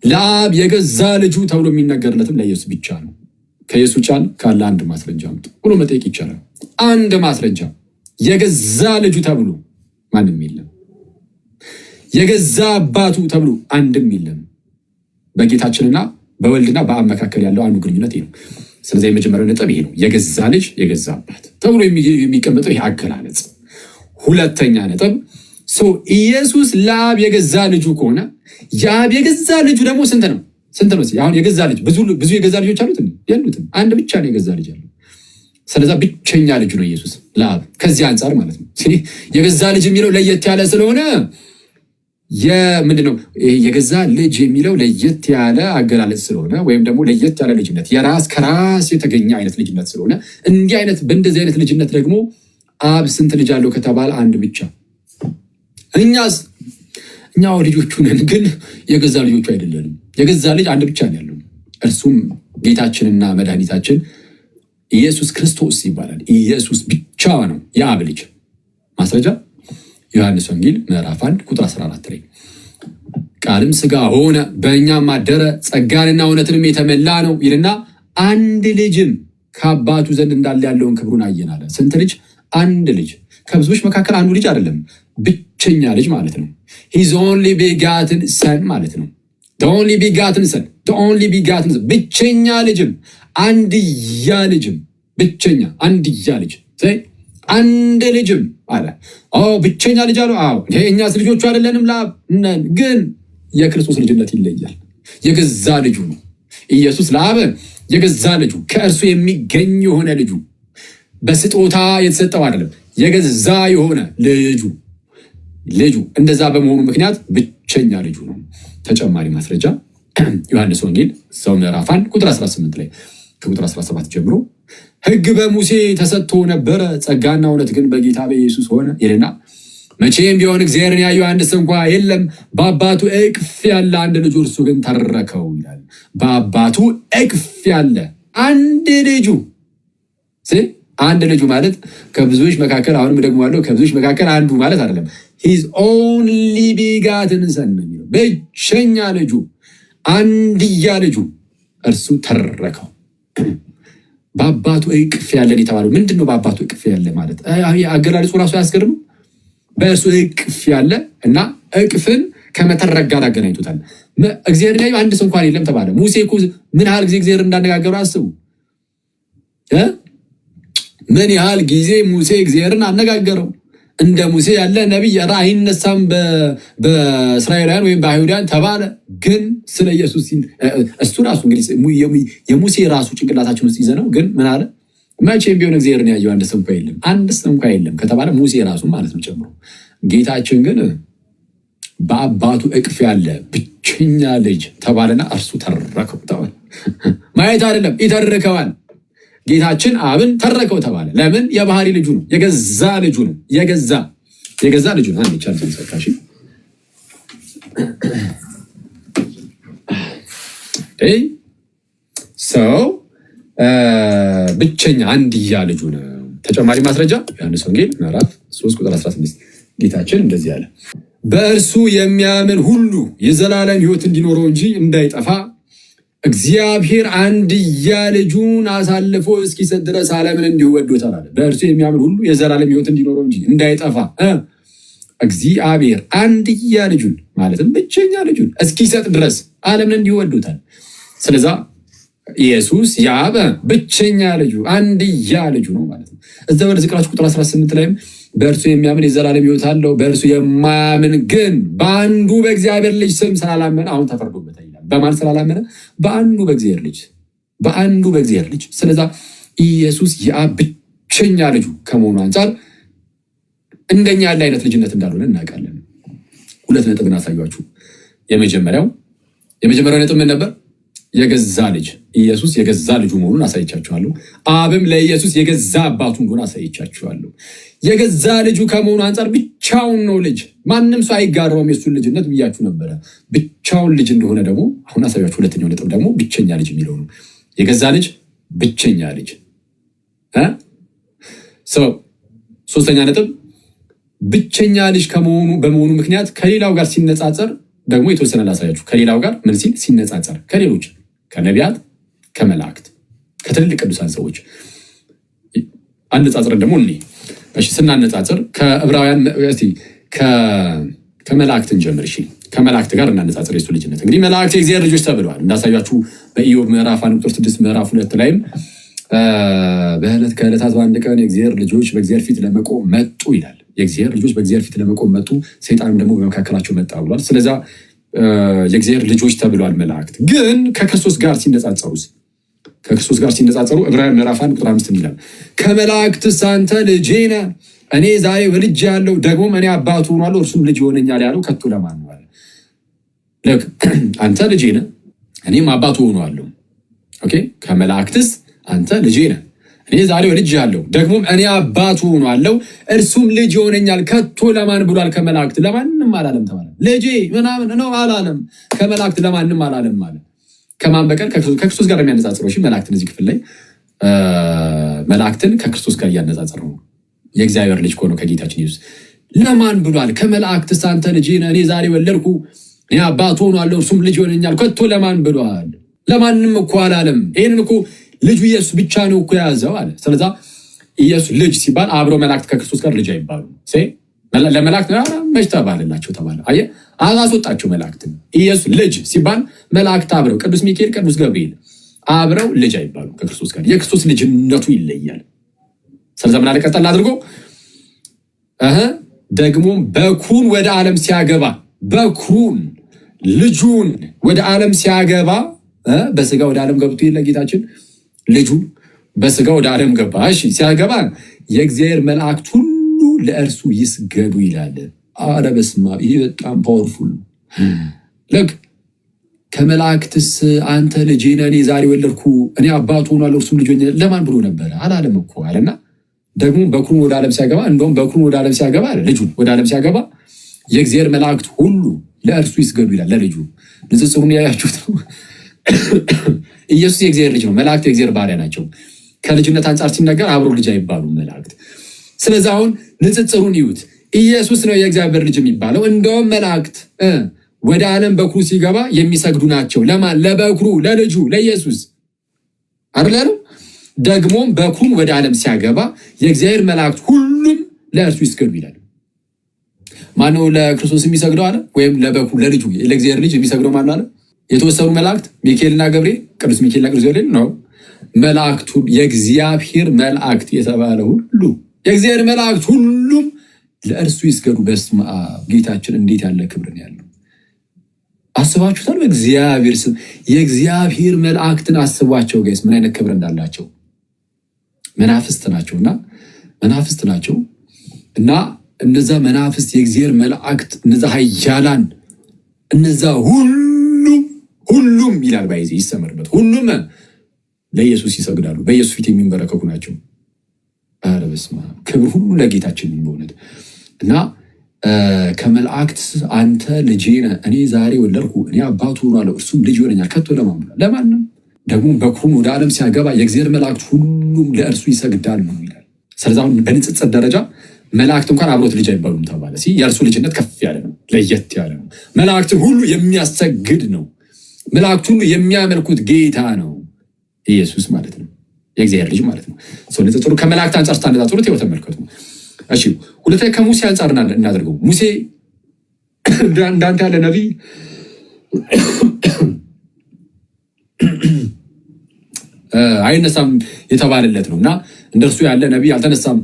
A: ለአብ የገዛ ልጁ ተብሎ የሚነገርለትም ለኢየሱስ ብቻ ነው። ከኢየሱስ ጫን ካለ አንድ ማስረጃ አምጡ ብሎ መጠየቅ ይቻላል። አንድ ማስረጃ የገዛ ልጁ ተብሎ ማንም የለም። የገዛ አባቱ ተብሎ አንድም የለም። በጌታችንና በወልድና በአብ መካከል ያለው አንዱ ግንኙነት ይሄ ነው። ስለዚህ የመጀመሪያው ነጥብ ይሄ ነው። የገዛ ልጅ የገዛ አባት ተብሎ የሚቀመጠው ይሄ አገላለጽ። ሁለተኛ ነጥብ ኢየሱስ ለአብ የገዛ ልጁ ከሆነ የአብ የገዛ ልጁ ደግሞ ስንት ነው? አሁን የገዛ ልጅ ብዙ የገዛ ልጆች አሉት ያሉትም አንድ ብቻ ነው የገዛ ልጅ ያለው። ስለዛ ብቸኛ ልጁ ነው ኢየሱስ ለአብ። ከዚህ አንጻር ማለት ነው የገዛ ልጅ የሚለው ለየት ያለ ስለሆነ ምንድነው የገዛ ልጅ የሚለው ለየት ያለ አገላለጽ ስለሆነ ወይም ደግሞ ለየት ያለ ልጅነት ከራስ የተገኘ አይነት ልጅነት ስለሆነ እንዲህ አይነት በእንደዚህ አይነት ልጅነት ደግሞ አብ ስንት ልጅ አለው ከተባለ አንድ ብቻ። እኛው ልጆቹ ነን፣ ግን የገዛ ልጆቹ አይደለንም። የገዛ ልጅ አንድ ብቻ ነው ያለው፣ እርሱም ጌታችንና መድኃኒታችን ኢየሱስ ክርስቶስ ይባላል። ኢየሱስ ብቻ ነው የአብ ልጅ። ማስረጃ ዮሐንስ ወንጌል ምዕራፍ 1 ቁጥር 14 ላይ ቃልም ሥጋ ሆነ በእኛም አደረ ጸጋንና እውነትንም የተመላ ነው ይልና አንድ ልጅም ከአባቱ ዘንድ እንዳለ ያለውን ክብሩን አየን አለ። ስንት ልጅ? አንድ ልጅ። ከብዙዎች መካከል አንዱ ልጅ አይደለም፣ ብቸኛ ልጅ ማለት ነው። ሂዝ ኦንሊ ቢጋትን ሰን ማለት ነው። ኦንሊ ቢጋትን ሰን፣ ኦንሊ ቢጋትን ሰን፣ ብቸኛ ልጅም አንድያ ልጅም፣ ብቸኛ አንድያ ልጅ፣ አንድ ልጅም አለ። ብቸኛ ልጅ አለ። እኛስ ልጆቹ አይደለንም ለአብ ነን፣ ግን የክርስቶስ ልጅነት ይለያል። የገዛ ልጁ ነው ኢየሱስ ለአብ የገዛ ልጁ፣ ከእርሱ የሚገኝ የሆነ ልጁ፣ በስጦታ የተሰጠው አይደለም፣ የገዛ የሆነ ልጁ እንደዛ በመሆኑ ምክንያት ብቸኛ ልጁ ነው። ተጨማሪ ማስረጃ ዮሐንስ ወንጌል ምዕራፍ 1 ቁጥር 18 ላይ ከቁጥር 17 ጀምሮ ሕግ በሙሴ ተሰጥቶ ነበረ፣ ጸጋና እውነት ግን በጌታ በኢየሱስ ሆነ ይልና መቼም ቢሆን እግዚአብሔርን ያየው አንድ እንኳ የለም፣ በአባቱ እቅፍ ያለ አንድ ልጁ እርሱ ግን ተረከው ይላል። በአባቱ እቅፍ ያለ አንድ ልጁ። አንድ ልጁ ማለት ከብዙዎች መካከል አሁንም ደግሞ ያለው ከብዙዎች መካከል አንዱ ማለት አይደለም። ሂዝ ኦንሊ ቢጋትን ሰን ነው የሚለው፣ ብቸኛ ልጁ፣ አንድያ ልጁ እርሱ ተረከው። በአባቱ እቅፍ ያለን የተባለው ምንድን ነው? በአባቱ እቅፍ ያለ ማለት አገላለጹ ራሱ አያስገርምም? በእርሱ እቅፍ ያለ እና እቅፍን ከመተረክ ጋር አገናኝቶታል። እግዚአብሔር ላይ አንድ ሰው እንኳን የለም ተባለ። ሙሴ እኮ ምን ያህል ጊዜ እግዚአብሔር እንዳነጋገሩ አስቡ። ምን ያህል ጊዜ ሙሴ እግዚአብሔርን አነጋገረው። እንደ ሙሴ ያለ ነቢይ አይነሳም በእስራኤላውያን ወይም በአይሁዳን ተባለ። ግን ስለ ኢየሱስ እሱ ራሱ እንግዲህ የሙሴ ራሱ ጭንቅላታችን ውስጥ ይዘነው ግን ምን አለ? መቼም ቢሆን እግዚአብሔርን ያየው አንድ ሰው እንኳ የለም፣ አንድ ሰው እንኳ የለም ከተባለ ሙሴ ራሱ ማለት ነው ጨምሮ። ጌታችን ግን በአባቱ እቅፍ ያለ ብቸኛ ልጅ ተባለና እርሱ ተረከው ተባለ። ማየት አይደለም ይተርከዋል። ጌታችን አብን ተረከው ተባለ። ለምን? የባህሪ ልጁ ነው፣ የገዛ ልጁ ነው፣ የገዛ ልጁ ነው። አንድ ይቻል ዘንሰካሽ ሰው ብቸኛ አንድያ ልጁ ነው። ተጨማሪ ማስረጃ ዮሐንስ ወንጌል ምዕራፍ 3 ቁጥር 16 ጌታችን እንደዚህ አለ፣ በእርሱ የሚያምን ሁሉ የዘላለም ሕይወት እንዲኖረው እንጂ እንዳይጠፋ እግዚአብሔር አንድያ ልጁን አሳልፎ እስኪሰጥ ድረስ ዓለምን እንዲሁ ወዶታል አለ። በእርሱ የሚያምን ሁሉ የዘላለም ሕይወት እንዲኖረው እንጂ እንዳይጠፋ እግዚአብሔር አንድያ ልጁን ማለትም ብቸኛ ልጁን እስኪሰጥ ድረስ ዓለምን እንዲሁ ወዶታል። ስለዛ ኢየሱስ የአብ ብቸኛ ልጁ አንድያ ልጁ ነው ማለት ነው። እዛ ወደ ዝቅራችሁ ቁጥር 18 ላይም በእርሱ የሚያምን የዘላለም ሕይወት አለው፣ በእርሱ የማያምን ግን በአንዱ በእግዚአብሔር ልጅ ስም ስላላመነ አሁን ተፈርዶበታል ይላል። በማን ስላላመነ? በአንዱ በእግዚአብሔር ልጅ። ስለዛ ኢየሱስ የአብ ብቸኛ ልጁ ከመሆኑ አንጻር እንደኛ ያለ አይነት ልጅነት እንዳልሆነ እናውቃለን። ሁለት ነጥብ እናሳያችሁ። የመጀመሪያው ነጥብ ምን ነበር? የገዛ ልጅ ኢየሱስ የገዛ ልጁ መሆኑን አሳይቻችኋለሁ። አብም ለኢየሱስ የገዛ አባቱ እንደሆነ አሳይቻችኋለሁ። የገዛ ልጁ ከመሆኑ አንጻር ብቻውን ነው ልጅ፣ ማንም ሰው አይጋራውም የሱን ልጅነት ብያችሁ ነበረ። ብቻውን ልጅ እንደሆነ ደግሞ አሁን አሳያችሁ። ሁለተኛው ነጥብ ደግሞ ብቸኛ ልጅ የሚለው ነው። የገዛ ልጅ፣ ብቸኛ ልጅ። ሶስተኛ ነጥብ ብቸኛ ልጅ በመሆኑ ምክንያት ከሌላው ጋር ሲነጻጸር ደግሞ የተወሰነ ላሳያችሁ። ከሌላው ጋር ምን ሲል ሲነጻጸር? ከሌሎች ከነቢያት፣ ከመላእክት፣ ከትልልቅ ቅዱሳን ሰዎች አነጻጽረን ደግሞ ስናነጻጽር ከዕብራውያን ከመላእክትን ጀምር። ከመላእክት ጋር እናነጻጽር የሱ ልጅነት። እንግዲህ መላእክት የእግዚአብሔር ልጆች ተብለዋል። እንዳሳያችሁ በኢዮብ ምዕራፍ 1 ቁጥር 6 ምዕራፍ 2 ላይም ከዕለታት በአንድ ቀን የእግዚአብሔር ልጆች በእግዚአብሔር ፊት ለመቆም መጡ ይላል። የእግዚአብሔር ልጆች በእግዚአብሔር ፊት ለመቆም መጡ፣ ሰይጣንም ደግሞ በመካከላቸው መጣ ብሏል። ስለዛ የእግዚአብሔር ልጆች ተብለዋል መላእክት። ግን ከክርስቶስ ጋር ሲነጻጸሩ ዕብራውያን ምዕራፍ 1 ቁጥር 5 ይላል፣ ከመላእክትስ አንተ ልጄ ነህ፣ እኔ ዛሬ ወልጄሃለሁ፣ ደግሞም እኔ አባቱ ሆናለሁ፣ እርሱም ልጅ ይሆነኛል ያለው ከቶ ለማን ነው? አንተ ልጄ ነህ እኔም አባቱ ሆናለሁ። ከመላእክትስ አንተ ልጄ ነህ፣ እኔ ዛሬ ወልጄሃለሁ፣ ደግሞም እኔ አባቱ ሆናለሁ፣ እርሱም ልጅ ይሆነኛል ከቶ ለማን ብሏል? ከመላእክት ለማንም አላለም ተባለ። ልጄ ምናምን ነው አላለም። ከመላእክት ለማንም አላለም ማለት ከማን በቀር? ከክርስቶስ ጋር የሚያነጻጽረው መላእክትን እዚህ ክፍል ላይ መላእክትን ከክርስቶስ ጋር እያነጻጸረው ነው። የእግዚአብሔር ልጅ ከሆነው ከጌታችን ኢየሱስ ለማን ብሏል? ከመላእክትስ አንተ ልጄ ነህ፣ እኔ ዛሬ ወለድኩ፣ እኔ አባቱ ሆናለሁ፣ እርሱም ልጅ ይሆነኛል ከቶ ለማን ብሏል? ለማንም እኮ አላለም። ይህንን እኮ ልጁ ኢየሱስ ብቻ ነው እኮ የያዘው አለ። ስለዛ ኢየሱስ ልጅ ሲባል አብረው መላእክት ከክርስቶስ ጋር ልጅ አይባሉ። ለመላእክት መች ተባለላቸው ተባለ። አየህ፣ አስወጣቸው መላእክትን። ኢየሱስ ልጅ ሲባል መላእክት አብረው ቅዱስ ሚካኤል፣ ቅዱስ ገብርኤል አብረው ልጅ አይባሉ ከክርስቶስ ጋር። የክርስቶስ ልጅነቱ ይለያል። ስለዛ ምን አለ ቀጠል አድርጎ ደግሞም በኩሩን ወደ ዓለም ሲያገባ፣ በኩሩን ልጁን ወደ ዓለም ሲያገባ በስጋ ወደ ዓለም ገብቶ የለ ጌታችን ልጁ በስጋ ወደ ዓለም ገባ። ሲያገባ የእግዚአብሔር መላእክት ሁሉ ለእርሱ ይስገዱ ይላል። አረ በስመ አብ! ይህ በጣም ፓወርፉል ነው። ከመላእክትስ አንተ ልጄ ነህ፣ እኔ ዛሬ ወለድኩ፣ እኔ አባቱ ሆናለሁ፣ እርሱም ልጅ ለማን ብሎ ነበረ? አላለም እኮ አለና ደግሞ በኩሩን ወደ ዓለም ሲያገባ፣ እንደውም በኩሩን ወደ ዓለም ሲያገባ ልጁን ወደ ዓለም ሲያገባ የእግዚአብሔር መላእክት ሁሉ ለእርሱ ይስገዱ ይላል። ለልጁ ንጽጽሩን ያያችሁት ነው። ኢየሱስ የእግዚአብሔር ልጅ ነው። መላእክት የእግዚአብሔር ባሪያ ናቸው። ከልጅነት አንጻር ሲነገር አብሮ ልጅ አይባሉም መላእክት። ስለዚህ አሁን ንጽጽሩን ይዩት። ኢየሱስ ነው የእግዚአብሔር ልጅ የሚባለው። እንደውም መላእክት ወደ ዓለም በኩሩ ሲገባ የሚሰግዱ ናቸው። ለማን? ለበኩሩ፣ ለልጁ ለኢየሱስ አይደል? ደግሞም በኩሩን ወደ ዓለም ሲያገባ የእግዚአብሔር መላእክት ሁሉም ለእርሱ ይስገዱ ይላል። ማነው ለክርስቶስ የሚሰግደው አለ? ወይም ለበኩሩ ለልጁ ለእግዚአብሔር ልጅ የሚሰግደው ማነው አለ? የተወሰኑ መላእክት ሚካኤልና ገብርኤል፣ ቅዱስ ሚካኤልና ቅዱስ ገብርኤል ነው። መላእክቱ የእግዚአብሔር መላእክት የተባለ ሁሉ የእግዚአብሔር መላእክት ሁሉም ለእርሱ ይስገዱ። በስመ አብ! ጌታችን እንዴት ያለ ክብርን ያለው አስባችሁታል? በእግዚአብሔር ስም የእግዚአብሔር መላእክትን አስቧቸው ጋይስ፣ ምን አይነት ክብር እንዳላቸው መናፍስት ናቸው እና እነዛ መናፍስት የእግዚአብሔር መላእክት እነዛ ኃያላን እነዛ ሁሉም ይላል ባይዜ ይሰመርበት ሁሉም ለኢየሱስ ይሰግዳሉ፣ በኢየሱስ ፊት የሚንበረከኩ ናቸው። ኧረ በስመ አብ ክብር ሁሉ ለጌታችን በእውነት እና ከመላእክት አንተ ልጄ ነህ እኔ ዛሬ ወለድኩ እኔ አባቱ ሆናለሁ እርሱም ልጅ ይሆነኛል ከቶ ለማንም ደግሞ በኩሩን ወደ ዓለም ሲያገባ የእግዚአብሔር መላእክት ሁሉም ለእርሱ ይሰግዳሉ ይላል። ስለዚህ አሁን በንጽጽር ደረጃ መላእክት እንኳን አብሮት ልጅ አይባሉም ተባለ። የእርሱ ልጅነት ከፍ ያለ ነው፣ ለየት ያለ ነው። መላእክትን ሁሉ የሚያሰግድ ነው። መላእክት ሁሉ የሚያመልኩት ጌታ ነው ኢየሱስ ማለት ነው፣ የእግዚአብሔር ልጅ ማለት ነው። ንጽጽሩ ከመላእክት አንጻር ስታነጻጽሩት ይኸው ተመልከቱ። እሺ ሁለተኛ ከሙሴ አንጻር እናደርገው። ሙሴ እንዳንተ ያለ ነቢይ አይነሳም የተባለለት ነው እና እንደርሱ ያለ ነቢይ አልተነሳም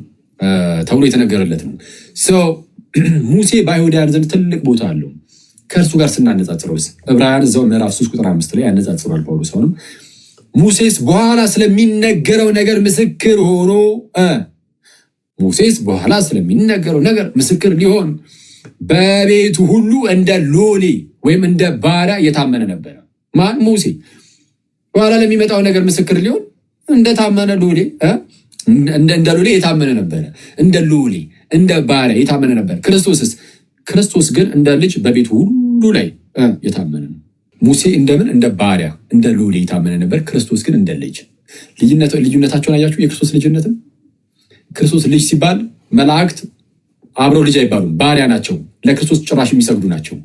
A: ተብሎ የተነገረለት ነው። ሙሴ በአይሁዳውያን ዘንድ ትልቅ ቦታ አለው። ከእርሱ ጋር ስናነጻጽረው ዕብራውያን እዛው ምዕራፍ 3 ቁጥር 5 ላይ ያነጻጽሯል ጳውሎስ። አሁንም ሙሴስ በኋላ ስለሚነገረው ነገር ምስክር ሆኖ ሙሴስ በኋላ ስለሚነገረው ነገር ምስክር ሊሆን በቤቱ ሁሉ እንደ ሎሌ ወይም እንደ ባሪያ የታመነ ነበረ። ማን? ሙሴ። በኋላ ለሚመጣው ነገር ምስክር ሊሆን እንደታመነ ሎሌ እንደ ሎሌ የታመነ ነበረ። እንደ ሎሌ እንደ ባሪያ የታመነ ነበር። ክርስቶስ ግን እንደ ልጅ በቤቱ ሁሉ ላይ የታመነ ነው። ሙሴ እንደምን? እንደ ባሪያ እንደ ሎሌ የታመነ ነበር። ክርስቶስ ግን እንደ ልጅ። ልዩነታቸውን አያችሁ? የክርስቶስ ልጅነትም ክርስቶስ ልጅ ሲባል መላእክት አብረው ልጅ አይባሉም፣ ባሪያ ናቸው። ለክርስቶስ ጭራሽ የሚሰግዱ ናቸው።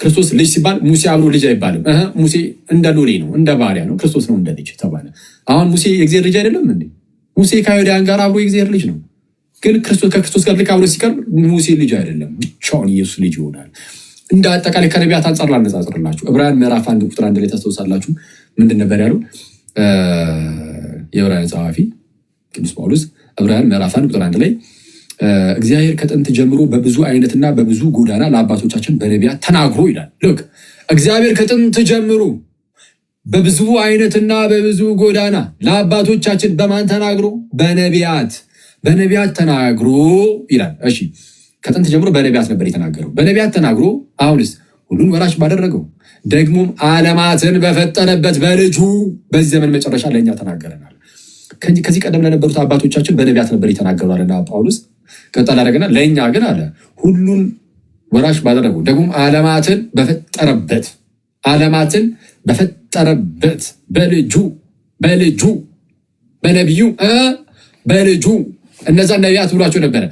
A: ክርስቶስ ልጅ ሲባል ሙሴ አብሮ ልጅ አይባልም። ሙሴ እንደ ሎሌ ነው፣ እንደ ባሪያ ነው። ክርስቶስ ነው እንደ ልጅ ተባለ። አሁን ሙሴ የእግዚአብሔር ልጅ አይደለም እንዴ? ሙሴ ከአይሁዳውያን ጋር አብሮ የእግዚአብሔር ልጅ ነው። ግን ከክርስቶስ ጋር ልክ አብሮ ሲቀርብ ሙሴ ልጅ አይደለም፣ ብቻውን ኢየሱስ ልጅ ይሆናል። እንደ አጠቃላይ ከነቢያት አንጻር ላነጻጽርላችሁ። ዕብራውያን ምዕራፍ 1 ቁጥር 1 ላይ ታስታውሳላችሁ። ምንድን ነበር ያሉ? የዕብራውያን ጸሐፊ ቅዱስ ጳውሎስ ዕብራውያን ምዕራፍ 1 ቁጥር 1 ላይ እግዚአብሔር ከጥንት ጀምሮ በብዙ አይነትና በብዙ ጎዳና ለአባቶቻችን በነቢያት ተናግሮ ይላል። ልክ እግዚአብሔር ከጥንት ጀምሮ በብዙ አይነትና በብዙ ጎዳና ለአባቶቻችን በማን ተናግሮ? በነቢያት ተናግሮ ይላል። እሺ ከጥንት ጀምሮ በነቢያት ነበር የተናገረው። በነቢያት ተናግሮ አሁንስ ሁሉን ወራሽ ባደረገው ደግሞም ዓለማትን በፈጠረበት በልጁ በዚህ ዘመን መጨረሻ ለእኛ ተናገረናል። ከዚህ ቀደም ለነበሩት አባቶቻችን በነቢያት ነበር የተናገሩ አለና ጳውሎስ ቀጠል አደረገና ለእኛ ግን አለ ሁሉን ወራሽ ባደረገው ደግሞም ዓለማትን በፈጠረበት በልጁ በነቢዩ በልጁ እነዛ ነቢያት ብሏቸው ነበረ።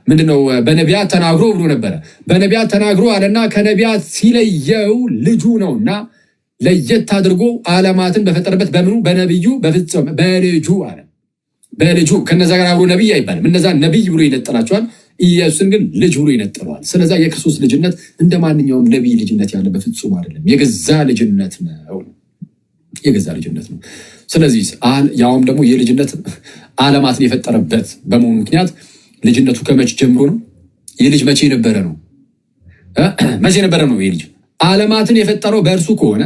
A: ምንድነው? በነቢያት ተናግሮ ብሎ ነበረ። በነቢያት ተናግሮ አለና ከነቢያት ሲለየው ልጁ ነውና ለየት አድርጎ ዓለማትን በፈጠረበት በምኑ? በነቢዩ በፍጹም በልጁ አለ። በልጁ ከነዛ ጋር አብሮ ነቢይ አይባልም። እነዛ ነቢይ ብሎ ይነጠላቸዋል። ኢየሱስን ግን ልጅ ብሎ ይነጠለዋል። ስለዛ የክርስቶስ ልጅነት እንደ ማንኛውም ነቢይ ልጅነት ያለ በፍጹም አይደለም። የገዛ ልጅነት ነው። ስለዚህ ያውም ደግሞ የልጅነት ዓለማትን የፈጠረበት በመሆኑ ምክንያት ልጅነቱ ከመቼ ጀምሮ ነው? የልጅ መቼ ነበረ ነው? መቼ ነበረ ነው? የልጅ ዓለማትን የፈጠረው በእርሱ ከሆነ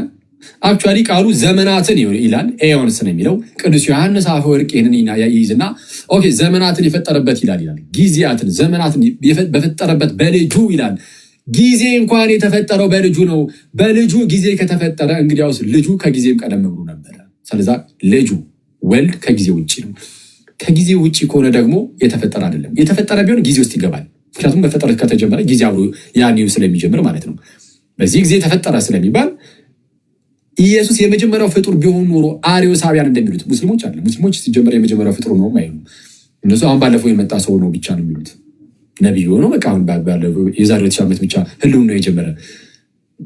A: አክቹዋሊ ቃሉ ዘመናትን ይላል። ኤዮንስ ነው የሚለው ቅዱስ ዮሐንስ አፈወርቅ ይህንን ይይዝና ኦኬ ዘመናትን የፈጠረበት ይላል። ጊዜያትን ዘመናትን በፈጠረበት በልጁ ይላል። ጊዜ እንኳን የተፈጠረው በልጁ ነው። በልጁ ጊዜ ከተፈጠረ እንግዲያውስ ልጁ ከጊዜም ቀደም ብሎ ነበረ። ስለዛ ልጁ ወልድ ከጊዜ ውጭ ነው። ከጊዜ ውጭ ከሆነ ደግሞ የተፈጠረ አይደለም። የተፈጠረ ቢሆን ጊዜ ውስጥ ይገባል። ምክንያቱም መፈጠረት ከተጀመረ ጊዜ አብሮ ያኔው ስለሚጀምር ማለት ነው። በዚህ ጊዜ ተፈጠረ ስለሚባል ኢየሱስ የመጀመሪያው ፍጡር ቢሆን ኖሮ አርዮሳውያን እንደሚሉት ሙስሊሞች ሲጀመር የመጀመሪያው ፍጡር ነው አይሉም። እነሱ አሁን ባለፈው የመጣ ሰው ነው ብቻ ነው የሚሉት። ነቢይ ሆኖ በቃ አሁን ባለፈው የዛሬ 2000 ዓመት ብቻ ህልውና ነው የጀመረ።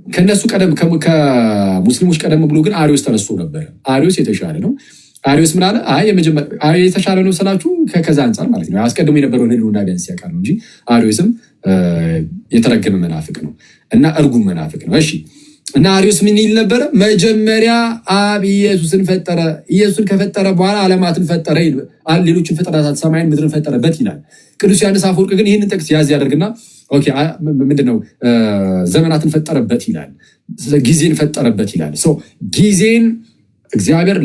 A: ከነሱ ቀደም ከሙስሊሞች ቀደም ብሎ ግን አርዮስ ተነስቶ ነበረ። አርዮስ የተሻለ ነው። አርዮስ ምን አለ? የተሻለ ነው ስላችሁ ከዛ አንጻር ማለት ነው። አስቀድሞ የነበረውን ህልውና ቢያንስ ያውቃል እንጂ አርዮስም የተረገመ መናፍቅ ነው እና እርጉም መናፍቅ ነው። እሺ እና አርዮስ ምን ይል ነበረ? መጀመሪያ አብ ኢየሱስን ፈጠረ። ኢየሱስን ከፈጠረ በኋላ ዓለማትን ፈጠረ፣ ሌሎችን ፍጥረታት ሰማይን ምድርን ፈጠረበት ይላል። ቅዱስ ዮሐንስ አፈወርቅ ግን ይህንን ጥቅስ ያዝ ያደርግና ኦኬ ምንድነው ዘመናትን ፈጠረበት ይላል፣ ጊዜን ፈጠረበት ይላል። ጊዜን እግዚአብሔር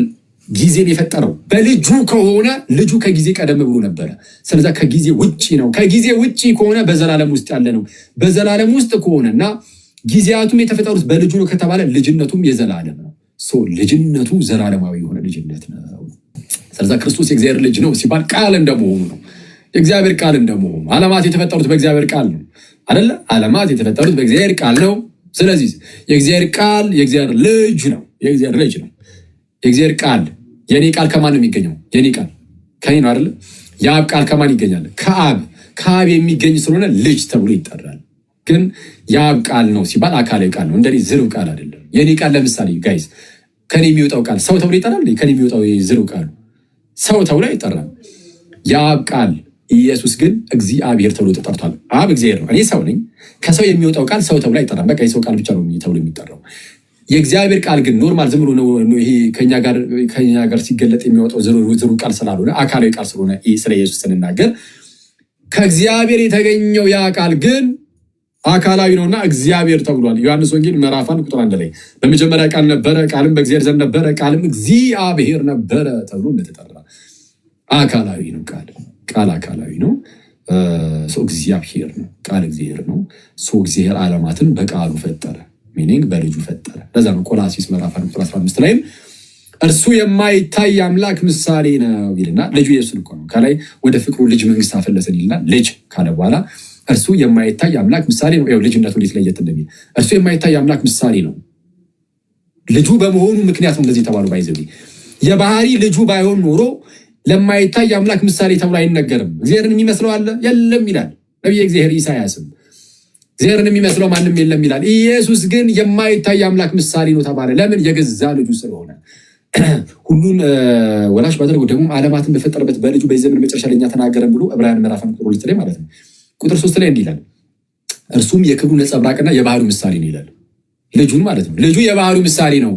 A: ጊዜን የፈጠረው በልጁ ከሆነ ልጁ ከጊዜ ቀደም ብሎ ነበረ። ስለዛ ከጊዜ ውጪ ነው። ከጊዜ ውጪ ከሆነ በዘላለም ውስጥ ያለ ነው። በዘላለም ውስጥ ከሆነና ጊዜያቱም የተፈጠሩት በልጁ ነው ከተባለ ልጅነቱም የዘላለም ነው። ልጅነቱ ዘላለማዊ የሆነ ልጅነት ነው። ስለዛ ክርስቶስ የእግዚአብሔር ልጅ ነው ሲባል ቃል እንደመሆኑ ነው። የእግዚአብሔር ቃል እንደመሆኑ ዓለማት የተፈጠሩት በእግዚአብሔር ቃል ነው አይደለ? ዓለማት የተፈጠሩት በእግዚአብሔር ቃል ነው። ስለዚህ የእግዚአብሔር ቃል የእግዚአብሔር ልጅ ነው። የእግዚአብሔር ልጅ ነው። የእግዚአብሔር ቃል የኔ ቃል ከማን ነው የሚገኘው? የኔ ቃል ከኔ ነው አይደለ? የአብ ቃል ከማን ይገኛል? ከአብ። ከአብ የሚገኝ ስለሆነ ልጅ ተብሎ ይጠራል። ግን የአብ ቃል ነው ሲባል አካላዊ ቃል ነው። እንደዚህ ዝርው ቃል አይደለም። የኔ ቃል ለምሳሌ ጋይስ ከኔ የሚወጣው ቃል ሰው ተብሎ ይጠራል። ከኔ የሚወጣው ዝርው ቃል ሰው ተብሎ አይጠራም። የአብ ቃል ኢየሱስ ግን እግዚአብሔር ተብሎ ተጠርቷል። አብ እግዚአብሔር ነው፣ እኔ ሰው ነኝ። ከሰው የሚወጣው ቃል ሰው ተብሎ አይጠራም። በቃ የሰው ቃል ብቻ ነው ተብሎ የሚጠራው። የእግዚአብሔር ቃል ግን ኖርማል ዝም ብሎ ነው። ይሄ ከኛ ጋር ሲገለጥ የሚወጣው ዝሩ ቃል ስላልሆነ አካላዊ ቃል ስለሆነ ስለ ኢየሱስ ስንናገር ከእግዚአብሔር የተገኘው ያ ቃል ግን አካላዊ ነውና እግዚአብሔር ተብሏል። ዮሐንስ ወንጌል ምዕራፍ 1 ቁጥር 1 ላይ በመጀመሪያ ቃል ነበረ፣ ቃልም በእግዚአብሔር ዘንድ ነበረ፣ ቃልም እግዚአብሔር ነበረ ተብሎ እንደተጠራ አካላዊ ነው። ቃል አካላዊ ነው። እግዚአብሔር ነው። ቃል እግዚአብሔር ነው። እግዚአብሔር ዓለማትን በቃሉ ፈጠረ፣ ሚኒንግ በልጁ ፈጠረ። ለዛ ነው ቆላሲስ ምዕራፍ 1 ቁጥር 15 ላይም እርሱ የማይታይ አምላክ ምሳሌ ነው ይልና ልጁ ኢየሱስ እኮ ነው። ከላይ ወደ ፍቅሩ ልጅ መንግስት አፈለሰን ይልና ልጅ ካለ በኋላ እርሱ የማይታይ አምላክ ምሳሌ ነው። ልጅነቱ እንዴት ለየት እንደሚል እርሱ የማይታይ አምላክ ምሳሌ ነው። ልጁ በመሆኑ ምክንያት ነው እንደዚህ የተባሉ ባይዘው የባህሪ ልጁ ባይሆን ኖሮ ለማይታይ አምላክ ምሳሌ ተብሎ አይነገርም። እግዚአብሔርን የሚመስለው አለ የለም ይላል ነቢየ እግዚአብሔር ኢሳያስም። እግዚአብሔርን የሚመስለው ማንም የለም ይላል። ኢየሱስ ግን የማይታይ አምላክ ምሳሌ ነው ተባለ። ለምን? የገዛ ልጁ ስለሆነ። ሁሉን ወላጅ ባደረገው ደግሞ ዓለማትን በፈጠረበት በልጁ በዚህ ዘመን መጨረሻ ለኛ ተናገረን ብሎ ዕብራውያን ምዕራፍ 1 ቁጥር 2 ላይ ማለት ነው ቁጥር 3 ላይ እንዲህ ይላል፣ እርሱም የክብሩ ነጸብራቅና የባህሪው ምሳሌ ነው ይላል። ልጁን ማለት ነው። ልጁ የባህሪው ምሳሌ ነው።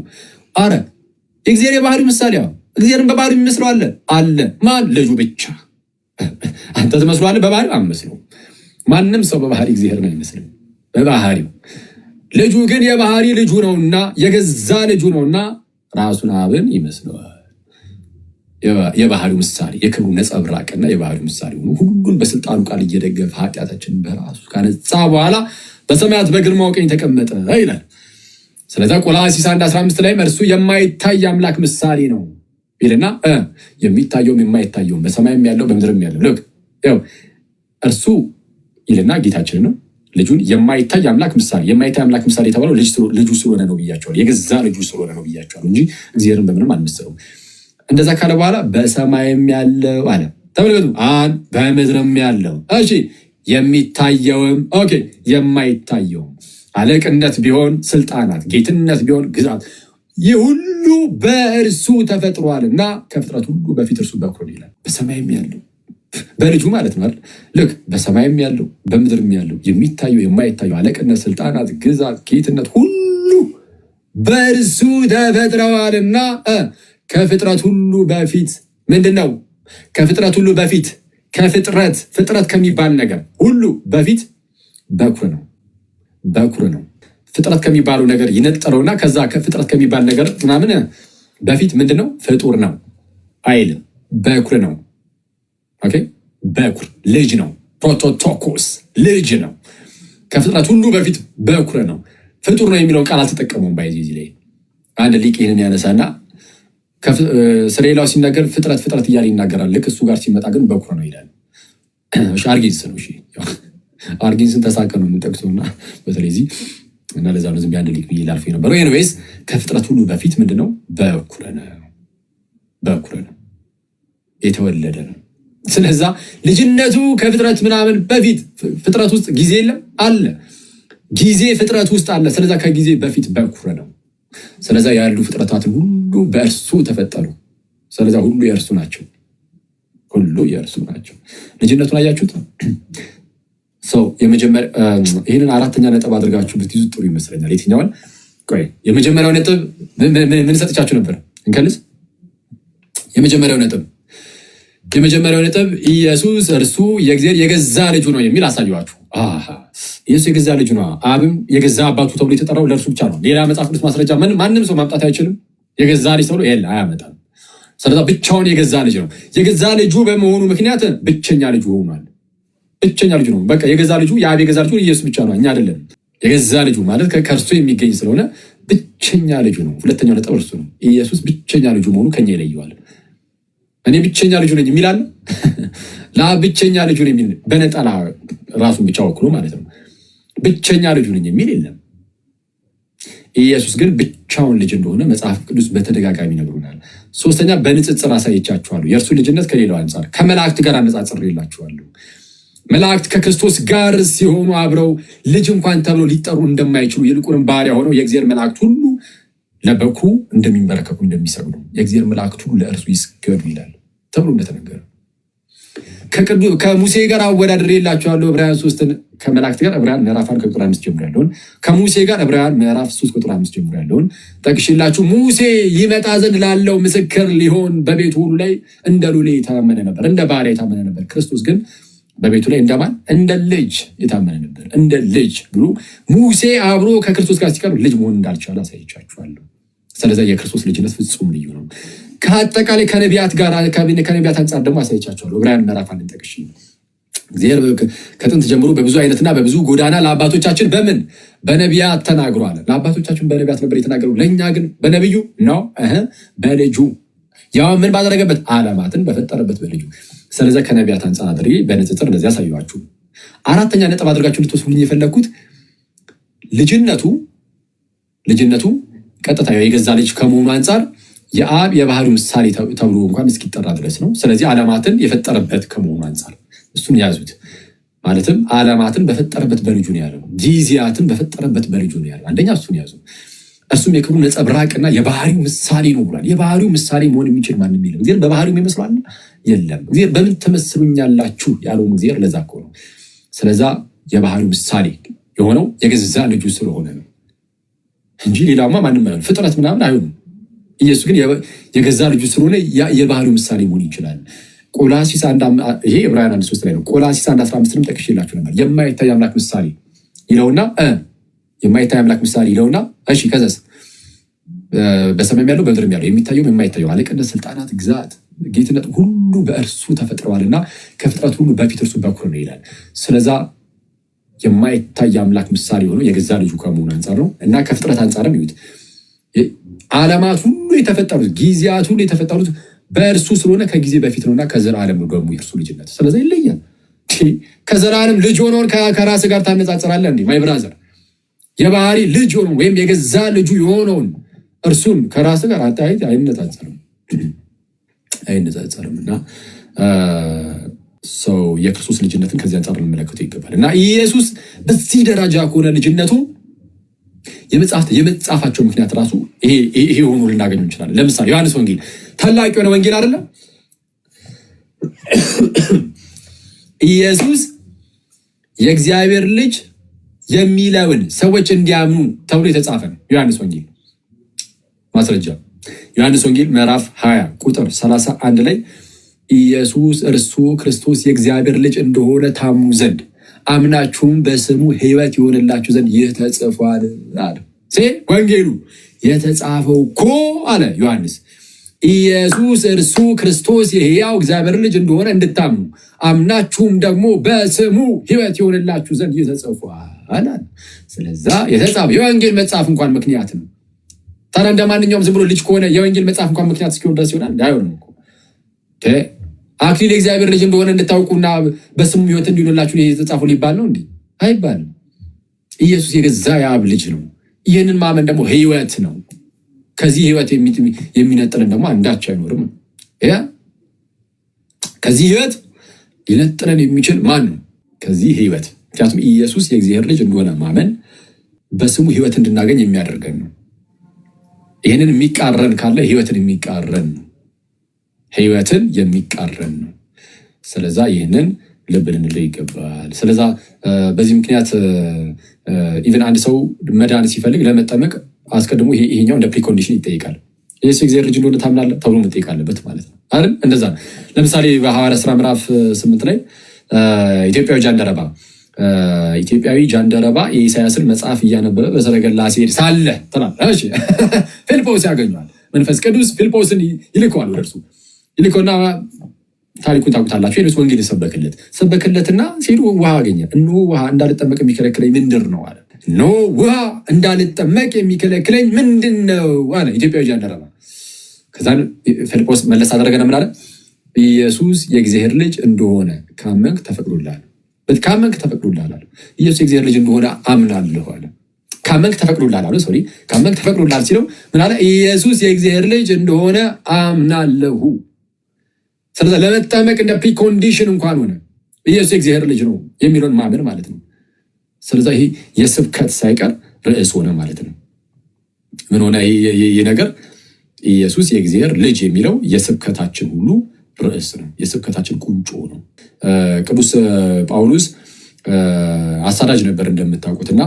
A: አረ እግዚአብሔር የባህሪው ምሳሌ ነው። እግዚአብሔርን በባህሪው የሚመስለው አለ። ማን? ልጁ ብቻ። አንተ ትመስለዋለህ? በባህሪው አትመስለውም። ማንም ሰው በባህሪ እግዚአብሔርን አይመስልም በባህሪው። ልጁ ግን የባህሪ ልጁ ነውና የገዛ ልጁ ነውና ራሱን አብን ይመስለዋል። የባህሪው ምሳሌ የክብሩ ነጸብራቅና የባህሪው ምሳሌ ሆኖ ሁሉን በስልጣኑ ቃል እየደገፈ ኃጢአታችንን በራሱ ካነጻ በኋላ በሰማያት በግርማው ቀኝ ተቀመጠ ይላል። ስለዚህ ቆላስይስ 1:15 ላይ እርሱ የማይታይ አምላክ ምሳሌ ነው ይልና የሚታየውም የማይታየውም በሰማይም ያለው በምድርም ያለው ልክ እርሱ ይልና ጌታችን ነው። ልጁን የማይታይ አምላክ ምሳሌ የማይታይ አምላክ ምሳሌ የተባለው ልጁ ስለሆነ ነው ብያቸዋለሁ። የገዛ ልጁ ስለሆነ ነው ብያቸዋለሁ እንጂ እግዚአብሔርን በምንም አንመስለውም። እንደዛ ካለ በኋላ በሰማይም ያለው አለ ተመልከቱ፣ በምድርም ያለው እሺ፣ የሚታየውም ኦኬ፣ የማይታየውም አለቅነት ቢሆን ስልጣናት፣ ጌትነት ቢሆን ግዛት፣ ይህ ሁሉ በእርሱ ተፈጥሯልና ከፍጥረት ሁሉ በፊት እርሱ በኩር ይላል። በሰማይም ያለው በልጁ ማለት ነው። ልክ በሰማይም ያለው በምድርም ያለው የሚታየው የማይታየው አለቅነት፣ ስልጣናት፣ ግዛት፣ ጌትነት ሁሉ በእርሱ ተፈጥረዋልና ከፍጥረት ሁሉ በፊት ምንድን ነው? ከፍጥረት ሁሉ በፊት ፍጥረት ከሚባል ነገር ሁሉ በፊት በኩር ነው። ፍጥረት ከሚባለው ነገር ይነጠረውና ከዛ ፍጥረት ከሚባል ነገር ምናምን በፊት ምንድን ነው? ፍጡር ነው አይልም፣ በኩር ነው። ኦኬ፣ በኩር ልጅ ነው። ፕሮቶቶኮስ ልጅ ነው። ከፍጥረት ሁሉ በፊት በኩር ነው። ፍጡር ነው የሚለውን ቃል አልተጠቀሙም። ባይዚ ላይ አንድ ሊቅ ይህንን ያነሳና ስለሌላው ሲናገር ፍጥረት እያለ ይናገራል። ልክ እሱ ጋር ሲመጣ ግን በኩር ነው ይላል። አርጊንስ ነው። አርጊንስን ተሳቀ ነው የምንጠቅሰውና በተለይ እዚህ እና ለዛ ነው ዝም ያንድ ሊቅ ብዬ ላልፎ የነበረው። ኤኒዌይስ ከፍጥረት ሁሉ በፊት ምንድነው? በኩር ነው፣ የተወለደ ነው። ስለዛ ልጅነቱ ከፍጥረት ምናምን በፊት ፍጥረት ውስጥ ጊዜ የለም አለ። ጊዜ ፍጥረት ውስጥ አለ። ስለዛ ከጊዜ በፊት በኩር ነው። ስለዛ ያሉ ፍጥረታትን ሁሉ በእርሱ ተፈጠሩ። ስለዛ ሁሉ የእርሱ ናቸው። ልጅነቱን አያችሁት? ይህንን አራተኛ ነጥብ አድርጋችሁ ብትይዙ ጥሩ ይመስለኛል። የትኛውን? የመጀመሪያው ነጥብ ምን ሰጥቻችሁ ነበር? እንከልስ። የመጀመሪያው ነጥብ ኢየሱስ እርሱ የእግዚአብሔር የገዛ ልጁ ነው የሚል አሳየኋችሁ። ኢየሱስ የገዛ ልጁ ነው። አብም የገዛ አባቱ ተብሎ የተጠራው ለእርሱ ብቻ ነው። ሌላ መጽሐፍ ቅዱስ ማስረጃ ማንም ሰው ማምጣት አይችልም። የገዛ ልጅ ተብሎ አያመጣም። ስለዛ ብቻውን የገዛ ልጅ ነው። የገዛ ልጁ በመሆኑ ምክንያት ብቸኛ ልጁ ሆኗል። ብቸኛ ልጁ ነው። በቃ የገዛ ልጁ የአብ የገዛ ልጁ ኢየሱስ ብቻ ነው፣ እኛ አይደለም። የገዛ ልጁ ማለት ከእርሱ የሚገኝ ስለሆነ ብቸኛ ልጁ ነው። ሁለተኛው ነጥብ እርሱ ነው። ኢየሱስ ብቸኛ ልጁ መሆኑ ከኛ ይለየዋል። እኔ ብቸኛ ልጁ ነኝ የሚላል ለአብ ብቸኛ ልጁ ነኝ የሚል በነጠላ ራሱን ብቻ ወክሎ ማለት ነው። ብቸኛ ልጁ ነኝ የሚል የለም። ኢየሱስ ግን ብቻውን ልጅ እንደሆነ መጽሐፍ ቅዱስ በተደጋጋሚ ነግሮናል። ሶስተኛ በንጽጽር አሳይቻችኋለሁ። የእርሱ ልጅነት ከሌላው አንጻር ከመላእክት ጋር አነጻጽሬላችኋለሁ። መላእክት ከክርስቶስ ጋር ሲሆኑ አብረው ልጅ እንኳን ተብሎ ሊጠሩ እንደማይችሉ ይልቁንም ባሪያ ሆነው የእግዚአብሔር መላእክት ሁሉ ለበኩሩ እንደሚንበረከኩ እንደሚሰግዱ የእግዚአብሔር መላእክት ሁሉ ለእርሱ ይስገዱ ይላል ተብሎ እንደተነገረ ከሙሴ ጋር አወዳድሬላችኋለሁ። ዕብራውያን 3 ከመላእክት ጋር ዕብራውያን ምዕራፍ 1 ቁጥር 5 ጀምሮ ያለውን ከሙሴ ጋር ዕብራውያን ምዕራፍ 3 ቁጥር 5 ጀምሮ ያለውን ጠቅሼላችሁ ሙሴ ይመጣ ዘንድ ላለው ምስክር ሊሆን በቤቱ ሁሉ ላይ እንደ ሎሌ የታመነ ነበር፣ እንደ ባሪያ የታመነ ነበር። ክርስቶስ ግን በቤቱ ላይ እንደማን እንደ ልጅ የታመነ ነበር። እንደ ልጅ ብሎ ሙሴ አብሮ ከክርስቶስ ጋር ሲቀርብ ልጅ መሆን እንዳልቻለ አሳይቻችኋለሁ። ስለዚህ የክርስቶስ ልጅነት ፍጹም ልዩ ነው። ከአጠቃላይ ከነቢያት ጋር ከነቢያት አንጻር ደግሞ አሳይቻችኋለሁ። ዕብራውያን ምዕራፍ 1 ጠቅሼ እግዚአብሔር ከጥንት ጀምሮ በብዙ አይነትና በብዙ ጎዳና ለአባቶቻችን በምን በነቢያት ተናግሯል። ለአባቶቻችን በነቢያት ነበር የተናገረው፣ ለእኛ ግን በነቢዩ ነው በልጁ ያው ምን ባደረገበት ዓለማትን በፈጠረበት በልጁ። ስለዚህ ከነቢያት አንጻር አድርጌ በንጽጽር እንደዚህ ያሳየኋችሁ። አራተኛ ነጥብ አድርጋችሁ እንድትወስዱልኝ የፈለግኩት ልጅነቱ ቀጥታ የገዛ ልጅ ከመሆኑ አንጻር የአብ የባህሪው ምሳሌ ተብሎ እንኳን እስኪጠራ ድረስ ነው። ስለዚህ ዓለማትን የፈጠረበት ከመሆኑ አንጻር እሱን ያዙት። ማለትም ዓለማትን በፈጠረበት በልጁ ነው ያለው። ጊዜያትን በፈጠረበት በልጁ ነው ያለው። አንደኛ እሱን ያዙ። እሱም የክብሩ ነጸብራቅና የባህሪው ምሳሌ ነው ብሏል። የባህሪው ምሳሌ መሆን የሚችል ማንም የለም። እግዚአብሔር በባህሪው ይመስላል የለም። እግዚአብሔር በምን ትመስሉኛላችሁ ያለውን እግዚአብሔር ለዛ እኮ ነው። ስለዛ የባህሪው ምሳሌ የሆነው የገዛ ልጁ ስለሆነ ነው እንጂ ሌላማ ማንም አይሆን ፍጥረት ምናምን አይሆንም። ኢየሱስ ግን የገዛ ልጁ ስለሆነ የባህሪው ምሳሌ መሆን ይችላል። ቆላሲስ ይሄ ዕብራውያን 1:3 ላይ ነው። ቆላሲስ 1:15 ጠቅሼላችሁ ነበር። የማይታይ አምላክ ምሳሌ ይለውና የማይታይ አምላክ ምሳሌ ይለውና እሺ ከዛስ በሰማይም ያለው በምድርም ያለው የሚታየው የማይታየው አለቅነት፣ ስልጣናት፣ ግዛት፣ ጌትነት ሁሉ በእርሱ ተፈጥረዋልና ከፍጥረት ሁሉ በፊት እርሱ በኩር ነው ይላል። ስለዛ የማይታይ አምላክ ምሳሌ ሆኖ የገዛ ልጁ ከመሆኑ አንጻር ነው እና ከፍጥረት አንጻርም ይሁት ዓለማት ሁሉ የተፈጠሩት ጊዜያት ሁሉ የተፈጠሩት በእርሱ ስለሆነ ከጊዜ በፊት ነውና ከዘላለም ነው ደግሞ የእርሱ ልጅነት። ስለዚህ ይለያል። ከዘላለም ልጅ ሆኖን ከራስ ጋር ታነጻጽራለህ እንዴ? ማይ ብራዘር የባህሪ ልጅ ሆኖ ወይም የገዛ ልጁ የሆነውን እርሱን ከራስ ጋር አጣይት አይነጻጸርም እና ሰው የክርስቶስ ልጅነትን ከዚህ አንጻር ልንመለከተው ይገባል። እና ኢየሱስ በዚህ ደረጃ ከሆነ ልጅነቱ የመጻፋቸው ምክንያት ራሱ ይሄ ሆኖ ልናገኘው እንችላለን። ለምሳሌ ዮሐንስ ወንጌል ታላቅ የሆነ ወንጌል አይደለም? ኢየሱስ የእግዚአብሔር ልጅ የሚለውን ሰዎች እንዲያምኑ ተብሎ የተጻፈ ነው። ዮሐንስ ወንጌል ማስረጃ ዮሐንስ ወንጌል ምዕራፍ 20 ቁጥር 31 ላይ ኢየሱስ እርሱ ክርስቶስ የእግዚአብሔር ልጅ እንደሆነ ታምኑ ዘንድ አምናችሁም በስሙ ሕይወት ይሆንላችሁ ዘንድ ይህ ተጽፏል አለ። ወንጌሉ የተጻፈው እኮ አለ ዮሐንስ ኢየሱስ እርሱ ክርስቶስ የሕያው እግዚአብሔር ልጅ እንደሆነ እንድታምኑ አምናችሁም ደግሞ በስሙ ሕይወት ይሆንላችሁ ዘንድ ይህ ተጽፏል አለ። ስለዛ የተጻፈ የወንጌል መጽሐፍ እንኳን ምክንያት ነው። ታዲያ እንደማንኛውም ዝም ብሎ ልጅ ከሆነ የወንጌል መጽሐፍ እንኳን ምክንያት እስኪሆን ድረስ ይሆናል? አይሆንም እኮ አክሊል የእግዚአብሔር ልጅ እንደሆነ እንድታውቁና በስሙ ሕይወት እንዲሆንላችሁ የተጻፈ ሊባል ነው እንዴ? አይባልም። ኢየሱስ የገዛ የአብ ልጅ ነው። ይህንን ማመን ደግሞ ሕይወት ነው። ከዚህ ሕይወት የሚነጥለን ደግሞ አንዳች አይኖርም። ከዚህ ሕይወት ሊነጥለን የሚችል ማን ነው? ከዚህ ሕይወት። ምክንያቱም ኢየሱስ የእግዚአብሔር ልጅ እንደሆነ ማመን በስሙ ሕይወት እንድናገኝ የሚያደርገን ነው። ይህንን የሚቃረን ካለ ሕይወትን የሚቃረን ነው። ሕይወትን የሚቃረን ነው። ስለዛ ይህንን ልብ ልንለው ይገባል። ስለዛ በዚህ ምክንያት ኢቨን አንድ ሰው መዳን ሲፈልግ ለመጠመቅ አስቀድሞ ይሄኛው እንደ ፕሪኮንዲሽን ይጠይቃል። ኢየሱስ የእግዚአብሔር ልጅ እንደሆነ ታምናለህ ተብሎ መጠየቅ አለበት ማለት ነው አይደል? እንደዛ ነው። ለምሳሌ በሐዋርያት ሥራ ምዕራፍ 8 ላይ ኢትዮጵያዊ ጃንደረባ የኢሳያስን መጽሐፍ እያነበበ በሰረገላ ሲሄድ ሳለ ትላለህ። እሺ ፊልጶስ ያገኘዋል። መንፈስ ቅዱስ ፊልጶስን ይልከዋል ወደ እርሱ ይልከውና ታሪኩን ታውቁታላችሁ። ሄዶስ ወንጌል ሰበከለትና ሲሄዱ ውሃ አገኘ። እነሆ ውሃ እንዳልጠመቅ የሚከለክለኝ ምንድር ነው አለ። እነሆ ውሃ እንዳልጠመቅ የሚከለክለኝ ምንድን ነው አለ ኢትዮጵያዊ ጃንደረባ። ከዛ ፊልጶስ መለስ አደረገና ምን አለ? ኢየሱስ የእግዚአብሔር ልጅ እንደሆነ ካመንክ ተፈቅዶልሃል። ካመንክ ተፈቅዶልሃል አለ። ኢየሱስ የእግዚአብሔር ልጅ እንደሆነ አምናለሁ አለ። ካመንክ ተፈቅዶልሃል አለ። ሶሪ ካመንክ ተፈቅዶልሃል ሲለው ምን አለ? ኢየሱስ የእግዚአብሔር ልጅ እንደሆነ አምናለሁ። ስለዚህ ለመጠመቅ እንደ ፕሪኮንዲሽን እንኳን ሆነ ኢየሱስ የእግዚአብሔር ልጅ ነው የሚለውን ማመን ማለት ነው። ስለዚህ ይሄ የስብከት ሳይቀር ርዕስ ሆነ ማለት ነው። ምን ሆነ ይሄ ነገር? ኢየሱስ የእግዚአብሔር ልጅ የሚለው የስብከታችን ሁሉ ርዕስ ነው። የስብከታችን ቁንጮ ነው። ቅዱስ ጳውሎስ አሳዳጅ ነበር እንደምታውቁትና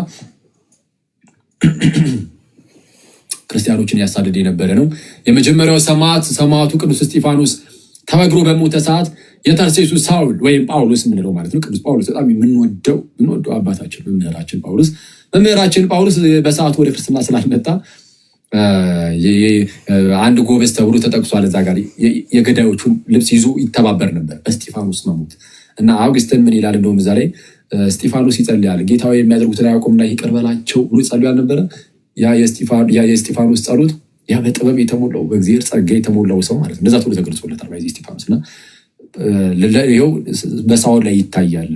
A: ክርስቲያኖችን ያሳደድ የነበረ ነው። የመጀመሪያው ሰማዕቱ ቅዱስ እስጢፋኖስ ተወግሮ በሞተ ሰዓት የተርሴሱ ሳውል ወይም ጳውሎስ የምንለው ማለት ነው። ቅዱስ ጳውሎስ በጣም የምንወደው አባታችን መምህራችን ጳውሎስ በሰዓቱ ወደ ክርስትና ስላልመጣ አንድ ጎበዝ ተብሎ ተጠቅሷል። እዛ ጋር የገዳዮቹን ልብስ ይዞ ይተባበር ነበር በእስጢፋኖስ መሞት እና አውግስትን ምን ይላል? እንደውም እዛ ላይ እስጢፋኖስ ይጸልያል። ጌታ ሆይ የሚያደርጉትን አያውቁምና ይቅር በላቸው ብሎ ጸልዮ አልነበረ? ያ የእስጢፋኖስ ጸሎት ያ በጥበብ የተሞላው በእግዚአብሔር ጸጋ የተሞላው ሰው ማለት ነው። እንደዛ ተብሎ ተገልጾለታል ባይዚ እስጢፋኖስ እና ይኸው በሳውል ላይ ይታያል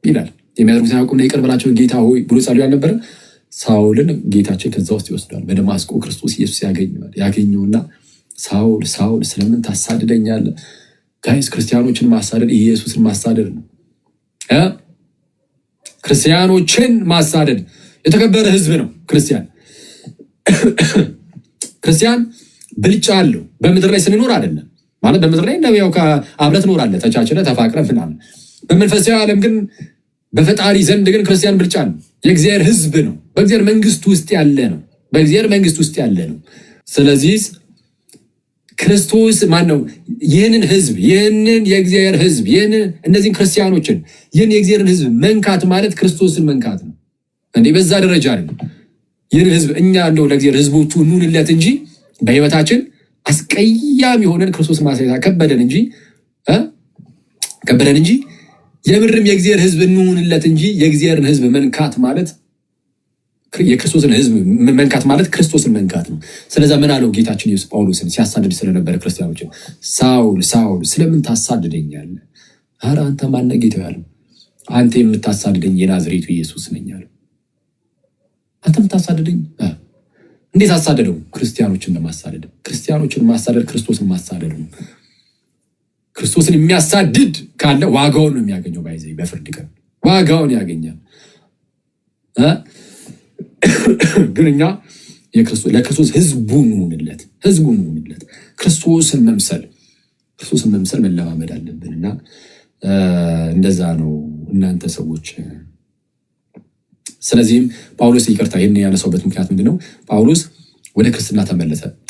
A: ይላል። የሚያደርጉትን አያውቁምና ይቅር በላቸው ጌታ ሆይ ብሎ ጸልዮ አልነበረ? ሳውልን ጌታችን ከዛ ውስጥ ይወስደዋል። በደማስቆ ክርስቶስ ኢየሱስ ያገኘውና ሳውል ስለምን ታሳድደኛለህ? ጋይስ ክርስቲያኖችን ማሳደድ ኢየሱስን ማሳደድ ነው። ክርስቲያኖችን ማሳደድ የተከበረ ሕዝብ ነው። ክርስቲያን ብልጫ አለው። በምድር ላይ ስንኖር አይደለም ማለት በምድር ላይ እንደው አብረህ ትኖራለህ ተቻችለህ ተፋቅረህ ምናምን። በመንፈሳዊ ዓለም ግን በፈጣሪ ዘንድ ግን ክርስቲያን ብልጫ ነው። የእግዚአብሔር ሕዝብ ነው። በእግዚአብሔር መንግስት ውስጥ ያለ ነው። ስለዚህ ክርስቶስ ማን ነው? ይህንን ሕዝብ ይህንን የእግዚአብሔር ሕዝብ እነዚህን ክርስቲያኖችን ይህን የእግዚአብሔርን ሕዝብ መንካት ማለት ክርስቶስን መንካት ነው። እንዴ በዛ ደረጃ ነው። ይህን ሕዝብ እኛ እንደው ለእግዚአብሔር ሕዝቦቹ እንሁንለት እንጂ በህይወታችን አስቀያሚ የሆነን ክርስቶስን ማሳየት ከበደን እንጂ የምርም የእግዚአብሔር ሕዝብ እንሁንለት እንጂ የእግዚአብሔርን ሕዝብ መንካት ማለት የክርስቶስን ሕዝብ መንካት ማለት ክርስቶስን መንካት ነው። ስለዛ ምን አለው ጌታችን ኢየሱስ ጳውሎስን ሲያሳድድ ስለነበረ ክርስቲያኖችን፣ ሳውል ስለምን ታሳድደኛለህ? ኧረ አንተ ማነህ ጌታ ያለው? አንተ የምታሳድደኝ የናዝሬቱ ኢየሱስ ነኝ አለው። አንተ የምታሳድደኝ እንዴት አሳደደው? ክርስቲያኖችን ለማሳደድ። ክርስቲያኖችን ማሳደድ ክርስቶስን ማሳደድ ነው። ክርስቶስን የሚያሳድድ ካለ ዋጋውን ነው የሚያገኘው። ባይዘይ በፍርድ ቀን ዋጋውን ያገኛል። ግን እኛ ለክርስቶስ ህዝቡ እንሆንለት። ክርስቶስን መምሰል መለማመድ አለብን እና እንደዛ ነው እናንተ ሰዎች። ስለዚህም ጳውሎስ ይቅርታ ይህን ያነሳውበት ምክንያት ምንድነው? ጳውሎስ ወደ ክርስትና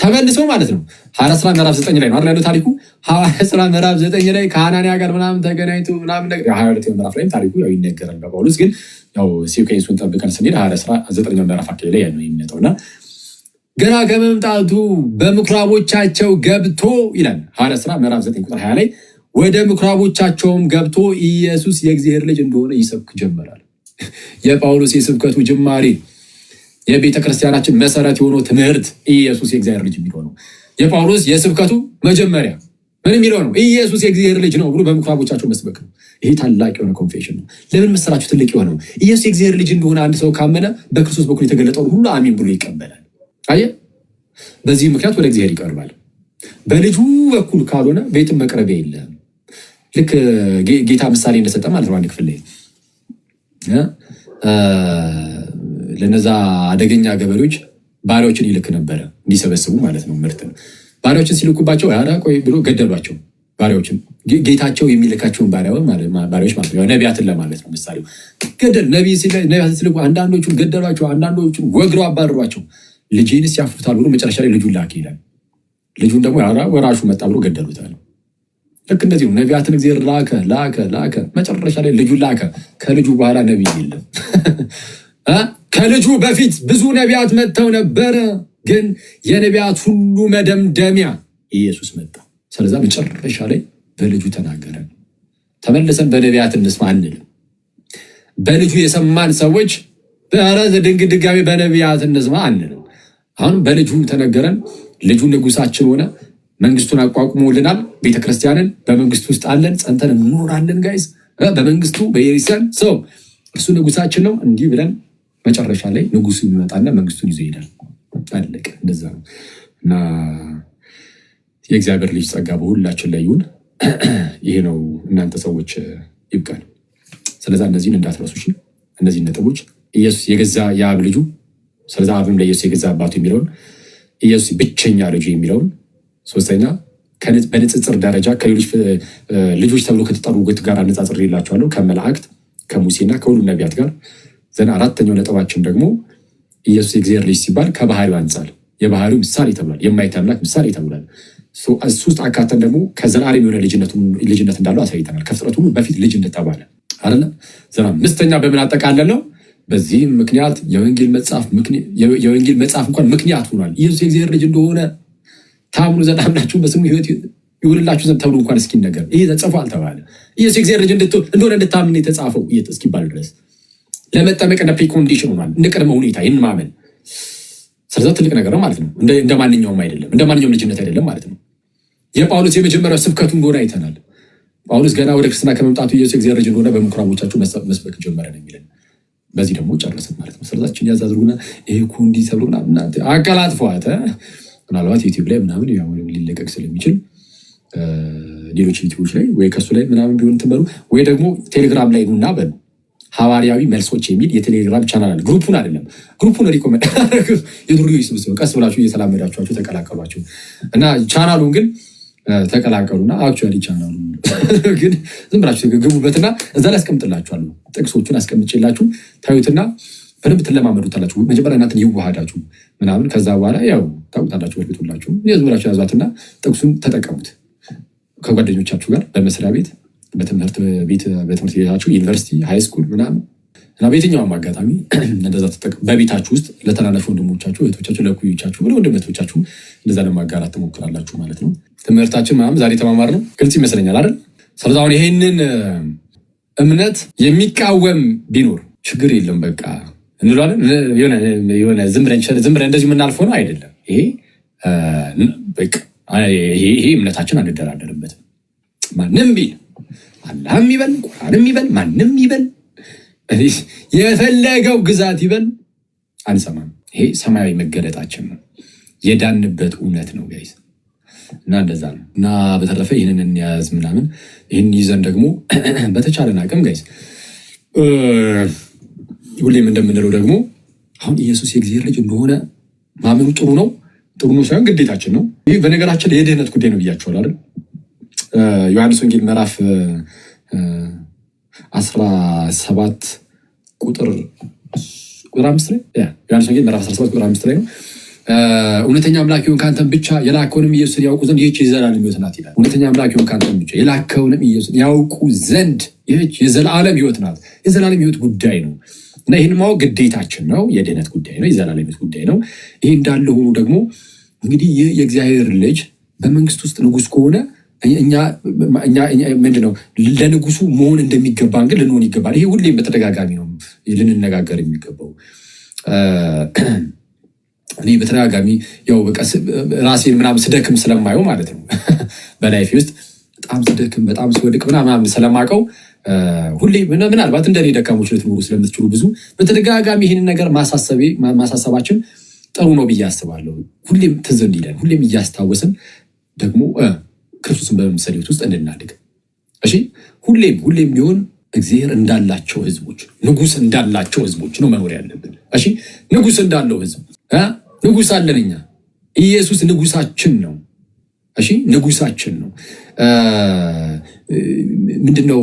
A: ተመልሶ ማለት ነው። ሐዋርያት ሥራ ምዕራፍ 9 ላይ ነው አይደል ያለው ታሪኩ። ሐዋርያት ሥራ ምዕራፍ 9 ላይ ከሐናንያ ጋር ምናምን ተገናኝቶ ምናምን ነገር 22 ምዕራፍ ላይ ታሪኩ ያው ይነገራል። በጳውሎስ ግን ያው ሲኩዌንሱን ጠብቀን ስንሄድ ሐዋርያት ሥራ 9 ምዕራፍ አካባቢ ላይ ነው የሚመጣውና ገና ከመምጣቱ በምኩራቦቻቸው ገብቶ ይላል። ሐዋርያት ሥራ ምዕራፍ 9 ቁጥር 20 ላይ ወደ ምኩራቦቻቸውም ገብቶ ኢየሱስ የእግዚአብሔር ልጅ እንደሆነ ይሰብክ ጀመራል። የጳውሎስ የስብከቱ ጅማሬ የቤተ ክርስቲያናችን መሰረት የሆነው ትምህርት ኢየሱስ የእግዚአብሔር ልጅ የሚለው ነው። የጳውሎስ የስብከቱ መጀመሪያ ምን የሚለው ነው? ኢየሱስ የእግዚአብሔር ልጅ ነው ብሎ በምኩራቦቻቸው መስበክ ነው። ይሄ ታላቅ የሆነ ኮንፌሽን ነው። ለምን መሰላችሁ? ትልቅ የሆነው ኢየሱስ የእግዚአብሔር ልጅ እንደሆነ አንድ ሰው ካመነ በክርስቶስ በኩል የተገለጠውን ሁሉ አሜን ብሎ ይቀበላል። አየህ፣ በዚህ ምክንያት ወደ እግዚአብሔር ይቀርባል። በልጁ በኩል ካልሆነ ቤትም መቅረቢያ የለም። ልክ ጌታ ምሳሌ እንደሰጠ ማለት ነው። አንድ ክፍል ላይ ለነዛ አደገኛ ገበሬዎች ባሪያዎችን ይልክ ነበረ እንዲሰበስቡ ማለት ነው። ምርት ባሪያዎችን ሲልኩባቸው ቆይ ብሎ ገደሏቸው። ባሪያዎችን ጌታቸው የሚልካቸውን ባሪያዎች ማለት ነው። ነቢያትን ለማለት ነው ምሳሌው። ገደል ነቢያትን ሲልኩ አንዳንዶቹን ገደሏቸው፣ አንዳንዶቹን ወግረው አባረሯቸው። ልጄንስ ያፍሩታል ብሎ መጨረሻ ላይ ልጁን ላከ ይላል። ልጁን ደግሞ ወራሹ መጣ ብሎ ገደሉታል። ልክ እንደዚህ ነው። ነቢያትን እግዚአብሔር ላከ መጨረሻ ላይ ልጁን ላከ። ከልጁ በኋላ ነቢይ የለም። ከልጁ በፊት ብዙ ነቢያት መጥተው ነበረ። ግን የነቢያት ሁሉ መደምደሚያ ኢየሱስ መጣ። ስለዛ መጨረሻ ላይ በልጁ ተናገረ። ተመልሰን በነቢያት እንስማ አንልም። በልጁ የሰማን ሰዎች ድጋሚ በነቢያት እንስማ አንልም። አሁን በልጁ ተነገረን። ልጁ ንጉሳችን ሆነ፣ መንግስቱን አቋቁሞልናል። ቤተክርስቲያንን በመንግስቱ ውስጥ አለን፣ ጸንተን እንኖራለን። ጋይዝ በመንግስቱ በየሪሰን ሰው እርሱ ንጉሳችን ነው። እንዲህ ብለን መጨረሻ ላይ ንጉሱ ይመጣና መንግስቱን ይዞ ይሄዳል። አለቀ። እንደዛ ነው እና የእግዚአብሔር ልጅ ጸጋ በሁላችን ላይ ይሁን። ይሄ ነው እናንተ ሰዎች ይብቃል። ስለዛ እነዚህን እንዳትረሱ እሺ። እነዚህን ነጥቦች ኢየሱስ የገዛ የአብ ልጁ፣ ስለዛ አብም ለኢየሱስ የገዛ አባቱ የሚለውን ኢየሱስ ብቸኛ ልጁ የሚለውን፣ ሶስተኛ በንጽጽር ደረጃ ከሌሎች ልጆች ተብሎ ከተጠሩት ጋር አነጻጽር የላቸዋለሁ ከመላእክት ከሙሴና ከሁሉም ነቢያት ጋር። ዘን አራተኛው ነጥባችን ደግሞ ኢየሱስ የእግዚአብሔር ልጅ ሲባል ከባህሪው አንጻር የባህሪው ምሳሌ ተብሏል። የማይታይ አምላክ ምሳሌ ተብሏል። እሱ ውስጥ አካተን ደግሞ ከዘላለም የሆነ ልጅነት እንዳለው አሳይተናል። ከፍጥረት ሁሉ በፊት ልጅ እንደተባለ አይደለ? ዘን አምስተኛ በምን አጠቃለል ነው? በዚህም ምክንያት የወንጌል መጽሐፍ እንኳን ምክንያት ሆኗል። ኢየሱስ የእግዚአብሔር ልጅ እንደሆነ ታምኑ ዘንድ አምናችሁ በስሙ ሕይወት ይሁንላችሁ ዘንድ ተብሎ እንኳን እስኪነገር ይሄ ተጽፏል ተባለ። ኢየሱስ የእግዚአብሔር ልጅ እንደሆነ እንድታምን የተጻፈው እስኪባል ድረስ ለመጠመቅ እንደ ፕሪኮንዲሽን ሆኗል፣ እንደ ቅድመ ሁኔታ ይህን ማመን። ስለዛ ትልቅ ነገር ነው ማለት ነው። እንደ ማንኛውም አይደለም፣ እንደ ማንኛውም ልጅነት አይደለም ማለት ነው። የጳውሎስ የመጀመሪያው ስብከቱ እንደሆነ አይተናል። ጳውሎስ ገና ወደ ክርስትና ከመምጣቱ ኢየሱስ የእግዚአብሔር ልጅ እንደሆነ በምኩራቦቻችሁ መስበክ ጀመረ ነው የሚለን። በዚህ ደግሞ ጨረስን ማለት ነው። ስለዛችን ያዛዝሩና ይሄ እኮ እንዲህ ተብሎ ምናምን አቀላጥፏት ምናልባት ዩቲዩብ ላይ ምናምን ሊለቀቅ ስለሚችል ሌሎች ዩቲዩቦች ላይ ወይ ከሱ ላይ ምናምን ቢሆን ትበሉ ወይ ደግሞ ቴሌግራም ላይ ኑና በሉ ሐዋርያዊ መልሶች የሚል የቴሌግራም ቻናል አለ። ግሩፑን አይደለም፣ ግሩፑን ሪኮመንድ የዱርዮ ስብስብ ቀስ ብላችሁ እየተላመዳችኋቸው ተቀላቀሏቸው እና ቻናሉን ግን ተቀላቀሉና አክቹዋሊ ቻናሉ ግን ዝም ብላችሁ ግቡበትና እዛ ላይ አስቀምጥላችኋለሁ። ጥቅሶቹን አስቀምጬላችሁ ታዩትና በደንብ ትለማመዱታላችሁ። መጀመሪያ እናንተን ይዋሃዳችሁ ምናምን፣ ከዛ በኋላ ያው ታውቁታላችሁ። በርግጡላችሁ ዝም ብላችሁ ያዟትና ጥቅሱን ተጠቀሙት ከጓደኞቻችሁ ጋር በመስሪያ ቤት በትምህርት ቤታችሁ ዩኒቨርሲቲ፣ ሃይስኩል ምናምን እና በየትኛውም አጋጣሚ እንደዛ ተጠቀሙ። በቤታችሁ ውስጥ ለተናናሽ ወንድሞቻችሁ፣ እህቶቻችሁ፣ ለኩዮቻችሁ ብለ ወንድመቶቻችሁ እንደዛ ለማጋራት ትሞክራላችሁ ማለት ነው። ትምህርታችን ምናምን ዛሬ ተማማር ነው። ግልጽ ይመስለኛል አይደል? ስለዚህ አሁን ይሄንን እምነት የሚቃወም ቢኖር ችግር የለም በቃ እንላለን። የሆነ ዝም ብለን እንደዚህ የምናልፈው ነው አይደለም። ይሄ እምነታችን አንደራደርበትም። ማንም ቢል አላህም ይበል ቁርአንም ይበል ማንም ይበል የፈለገው ግዛት ይበል አንሰማም። ይሄ ሰማያዊ መገለጣችን ነው፣ የዳንበት እውነት ነው ጋይስ። እና እንደዛ ነው። እና በተረፈ ይህንን እንያዝ ምናምን። ይህን ይዘን ደግሞ በተቻለን አቅም ጋይስ ሁሌም እንደምንለው ደግሞ አሁን ኢየሱስ የእግዚአብሔር ልጅ እንደሆነ ማመኑ ጥሩ ነው ሳይሆን ግዴታችን ነው። ይህ በነገራችን ላይ የድህነት ጉዳይ ነው ብያቸዋል አይደል? ዮሐንስ ወንጌል ምዕራፍ 17 ቁጥር 5 ላይ ዮሐንስ ወንጌል ምዕራፍ 17 ቁጥር 5 ላይ ነው እውነተኛ አምላክ ይሁን ከአንተም ብቻ የላከውንም ኢየሱስን ያውቁ ዘንድ ይህች የዘላለም ሕይወት ናት ይላል። እውነተኛ አምላክ ይሁን ከአንተም ብቻ የላከውንም ኢየሱስን ያውቁ ዘንድ ይህች የዘላለም ሕይወት ናት። የዘላለም ሕይወት ጉዳይ ነው እና ይህን ማወቅ ግዴታችን ነው። የድህነት ጉዳይ ነው፣ የዘላለም ሕይወት ጉዳይ ነው። ይህ እንዳለ ሆኖ ደግሞ እንግዲህ ይህ የእግዚአብሔር ልጅ በመንግስት ውስጥ ንጉስ ከሆነ እኛ ምንድነው ለንጉሱ መሆን እንደሚገባን ግን ልንሆን ይገባል። ይሄ ሁሌም በተደጋጋሚ ነው ልንነጋገር የሚገባው። እኔ በተደጋጋሚ ያው በቃ ራሴን ምናምን ስደክም ስለማየው ማለት ነው በላይፌ ውስጥ በጣም ስደክም በጣም ስወድቅ ምናምን ስለማውቀው ሁሌ ምናልባት እንደኔ ደካሞች ልትኖሩ ስለምትችሉ ብዙ በተደጋጋሚ ይህንን ነገር ማሳሰባችን ጥሩ ነው ብዬ አስባለሁ። ሁሌም ትዝ እንዲለን ሁሌም እያስታወስን ደግሞ ክርስቶስን በመምሰል ውስጥ እንድናድግ። እሺ ሁሌም ቢሆን እግዚአብሔር እንዳላቸው ህዝቦች፣ ንጉስ እንዳላቸው ህዝቦች ነው መኖር ያለብን። እሺ ንጉስ እንዳለው ህዝብ ንጉስ አለን እኛ። ኢየሱስ ንጉሳችን ነው። እሺ ንጉሳችን ነው። ምንድነው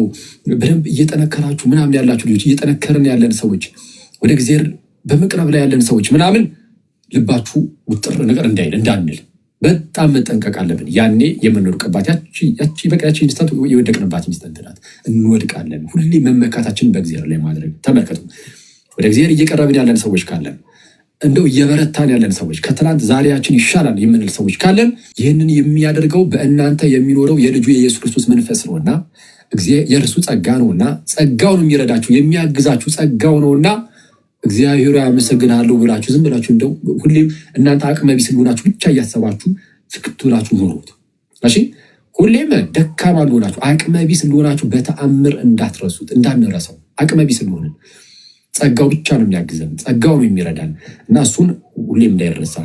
A: በደንብ እየጠነከራችሁ ምናምን ያላችሁ ልጆች፣ እየጠነከርን ያለን ሰዎች፣ ወደ እግዚአብሔር በመቅረብ ላይ ያለን ሰዎች ምናምን ልባችሁ ውጥር ነገር እንዳንል በጣም መጠንቀቅ አለብን። ያኔ የምንወድቅባት ያቺ ኢንስታንት የወደቅንባት ኢንስታንት ናት። እንወድቃለን። ሁሌ መመካታችንን በእግዚአብሔር ላይ ማድረግ። ተመልከቱ፣ ወደ እግዚአብሔር እየቀረብን ያለን ሰዎች ካለን እንደው እየበረታን ያለን ሰዎች ከትናንት ዛሬያችን ይሻላል የምንል ሰዎች ካለን ይህንን የሚያደርገው በእናንተ የሚኖረው የልጁ የኢየሱስ ክርስቶስ መንፈስ ነውና የእርሱ ጸጋ ነውና ጸጋውን የሚረዳችሁ የሚያግዛችሁ ጸጋው ነውና እግዚአብሔር ያመሰግናለሁ ብላችሁ ዝም ብላችሁ እንደው ሁሌም እናንተ አቅመ ቢስ እንደሆናችሁ ብቻ እያሰባችሁ ፍክት ብላችሁ ኖሩት። እሺ ሁሌም ደካማ እንደሆናችሁ አቅመ ቢስ እንደሆናችሁ በተአምር እንዳትረሱት፣ እንዳንረሳው። አቅመ ቢስ እንደሆንን ጸጋው ብቻ ነው የሚያግዘን፣ ጸጋው ነው የሚረዳን እና እሱን ሁሌም እንዳይረሳ።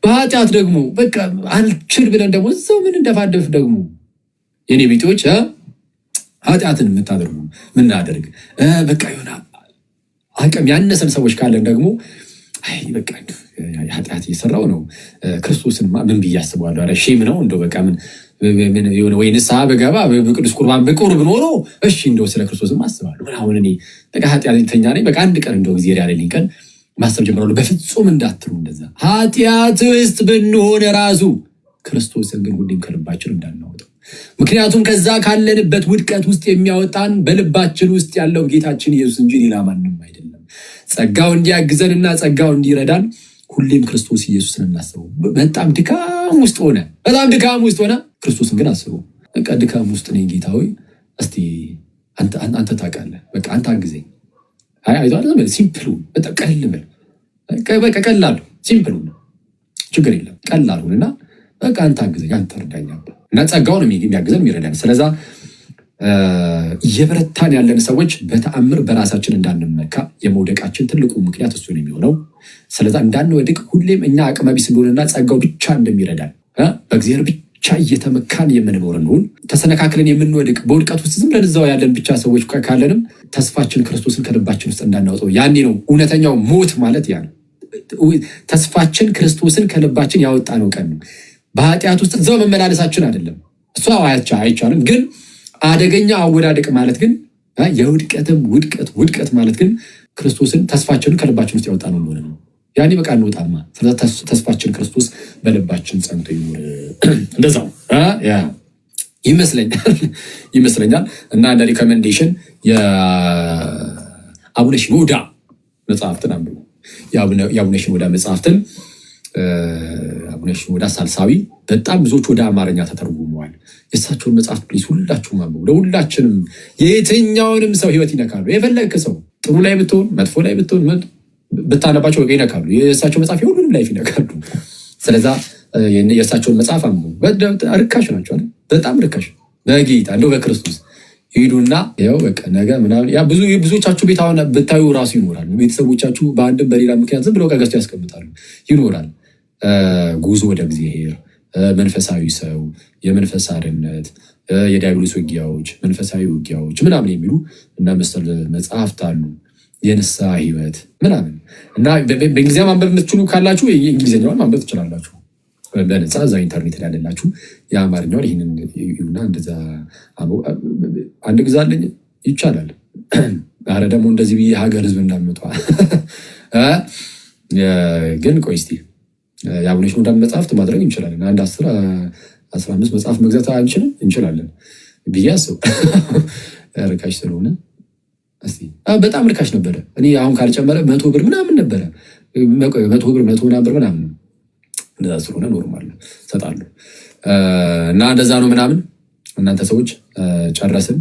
A: በኃጢአት ደግሞ በቃ አልችል ብለን ደግሞ እዛው ምን እንደፋደፍ ደግሞ የኔ ቤቶች ኃጢአትን የምታደርጉ ምናደርግ በቃ የሆነ አቅም ያነሰን ሰዎች ካለን ደግሞ አይ በቃ ኃጢአት እየሰራው ነው ክርስቶስን ምን ብዬ አስበዋለሁ? ኧረ ሼም ነው እንደው በቃ ምን የሆነ ወይ ንስሐ በገባ በቅዱስ ቁርባን በቁርብ ኖሮ እሺ እንደው ስለ ክርስቶስም አስባለሁ። አሁን እኔ በቃ ኃጢአተኛ ነኝ፣ በቃ አንድ ቀን እንደው እግዚአብሔር ያለልኝ ቀን ማሰብ ጀምራለሁ። በፍጹም እንዳትሉ እንደዛ። ኃጢአት ውስጥ ብንሆን ራሱ ክርስቶስን ግን ሁሌም ከልባችን እንዳናወጣው። ምክንያቱም ከዛ ካለንበት ውድቀት ውስጥ የሚያወጣን በልባችን ውስጥ ያለው ጌታችን ኢየሱስ እንጂ ሌላ ማንም አይደለም። ጸጋው እንዲያግዘንና ጸጋው እንዲረዳን ሁሌም ክርስቶስ ኢየሱስን እናስበው። በጣም ድካም ውስጥ ሆነ ክርስቶስን ግን አስበው። በቃ ድካም ውስጥ ነኝ ጌታ ሆይ እስቲ አንተ ታውቃለህ፣ በቃ አንተ አግዘኝ። አይዞህ ሲምፕሉ በጣም በቃ ቀላሉ ሲምፕሉ ችግር የለም ቀላሉና በቃ አንተ አግዘኝ፣ አንተ እርዳኝ እና ጸጋውን የሚያግዘን የሚረዳን። ስለዛ እየበረታን ያለን ሰዎች በተአምር በራሳችን እንዳንመካ የመውደቃችን ትልቁ ምክንያት እሱ ነው የሚሆነው። ስለዛ እንዳንወድቅ ሁሌም እኛ አቅመ ቢስ እንደሆነና ጸጋው ብቻ እንደሚረዳን በእግዚአብሔር ብቻ እየተመካን የምንኖር እንሁን። ተሰነካክለን የምንወድቅ በውድቀት ውስጥ ዝም ብለን እዛው ያለን ብቻ ሰዎች ካለንም ተስፋችን ክርስቶስን ከልባችን ውስጥ እንዳናወጣው። ያኔ ነው እውነተኛው ሞት ማለት ያ ነው። ተስፋችን ክርስቶስን ከልባችን ያወጣ ነው ቀን ነው። በኃጢአት ውስጥ እዛው መመላለሳችን አይደለም፣ እሷ አይቻልም። ግን አደገኛ አወዳደቅ ማለት ግን የውድቀትም ውድቀት ማለት ግን ክርስቶስን ተስፋችንን ከልባችን ውስጥ ያወጣ ነው እንደሆነ ነው። ያኔ በቃ እንወጣማ። ተስፋችን ክርስቶስ በልባችን ጸንቶ ይኖር። እንደዛው ይመስለኛል። እና እንደ ሪኮሜንዴሽን የአቡነ ሽኖዳ መጽሐፍትን አንብቡ። የአቡነ ሽኖዳ መጽሐፍትን አቡነ ሽኖዳ ሳልሳዊ በጣም ብዙዎች ወደ አማርኛ ተተርጉመዋል። የእሳቸውን መጽሐፍ ፕሊዝ ሁላችሁም አንብቡ። ለሁላችንም የትኛውንም ሰው ህይወት ይነካሉ። የፈለግክ ሰው ጥሩ ላይ ብትሆን መጥፎ ላይ ብትሆን ብታነባቸው በቃ ይነካሉ። የእሳቸው መጽሐፍ የሁሉንም ላይፍ ይነካሉ። ስለዛ የእሳቸውን መጽሐፍ አንብቡ። ርካሽ ናቸው፣ በጣም ርካሽ። በጌታ እንደው በክርስቶስ ሂዱና ያው በቃ ነገ ምናምን ያ ብዙዎቻችሁ ቤት አሁን ብታዩ ራሱ ይኖራል። ቤተሰቦቻችሁ በአንድም በሌላ ምክንያት ዝም ብለው ገዝተው ያስቀምጣሉ። ይኖራል ጉዞ ወደ እግዚአብሔር፣ መንፈሳዊ ሰው፣ የመንፈስ አርነት፣ የዲያብሎስ ውጊያዎች፣ መንፈሳዊ ውጊያዎች ምናምን የሚሉ እና መሰል መጽሐፍት አሉ። የንስሐ ህይወት ምናምን እና በእንግሊዝኛ ማንበብ የምትችሉ ካላችሁ የእንግሊዝኛውን ማንበብ ትችላላችሁ በነፃ እዛ ኢንተርኔት ላይ ያለላችሁ። የአማርኛውን ይህንን ይሁና እንደዛ አንድ ግዛለኝ ይቻላል። አረ ደግሞ እንደዚህ ብዬ ሀገር ህዝብ እንዳመጧ ግን ቆይ እስቲ የአቡነ ሽኖዳ መጽሐፍት ማድረግ እንችላለን። አንድ 10-15 መጽሐፍ መግዛት እንችላለን ብዬ አስብ። ርካሽ ስለሆነ በጣም ርካሽ ነበረ። እኔ አሁን ካልጨመረ 100 ብር ምናምን ነበረ። 100 ብር 100 ብር ምናምን እንደዛ ስለሆነ ኖርማል ሰጣለሁ እና እንደዛ ነው ምናምን። እናንተ ሰዎች ጨረስን።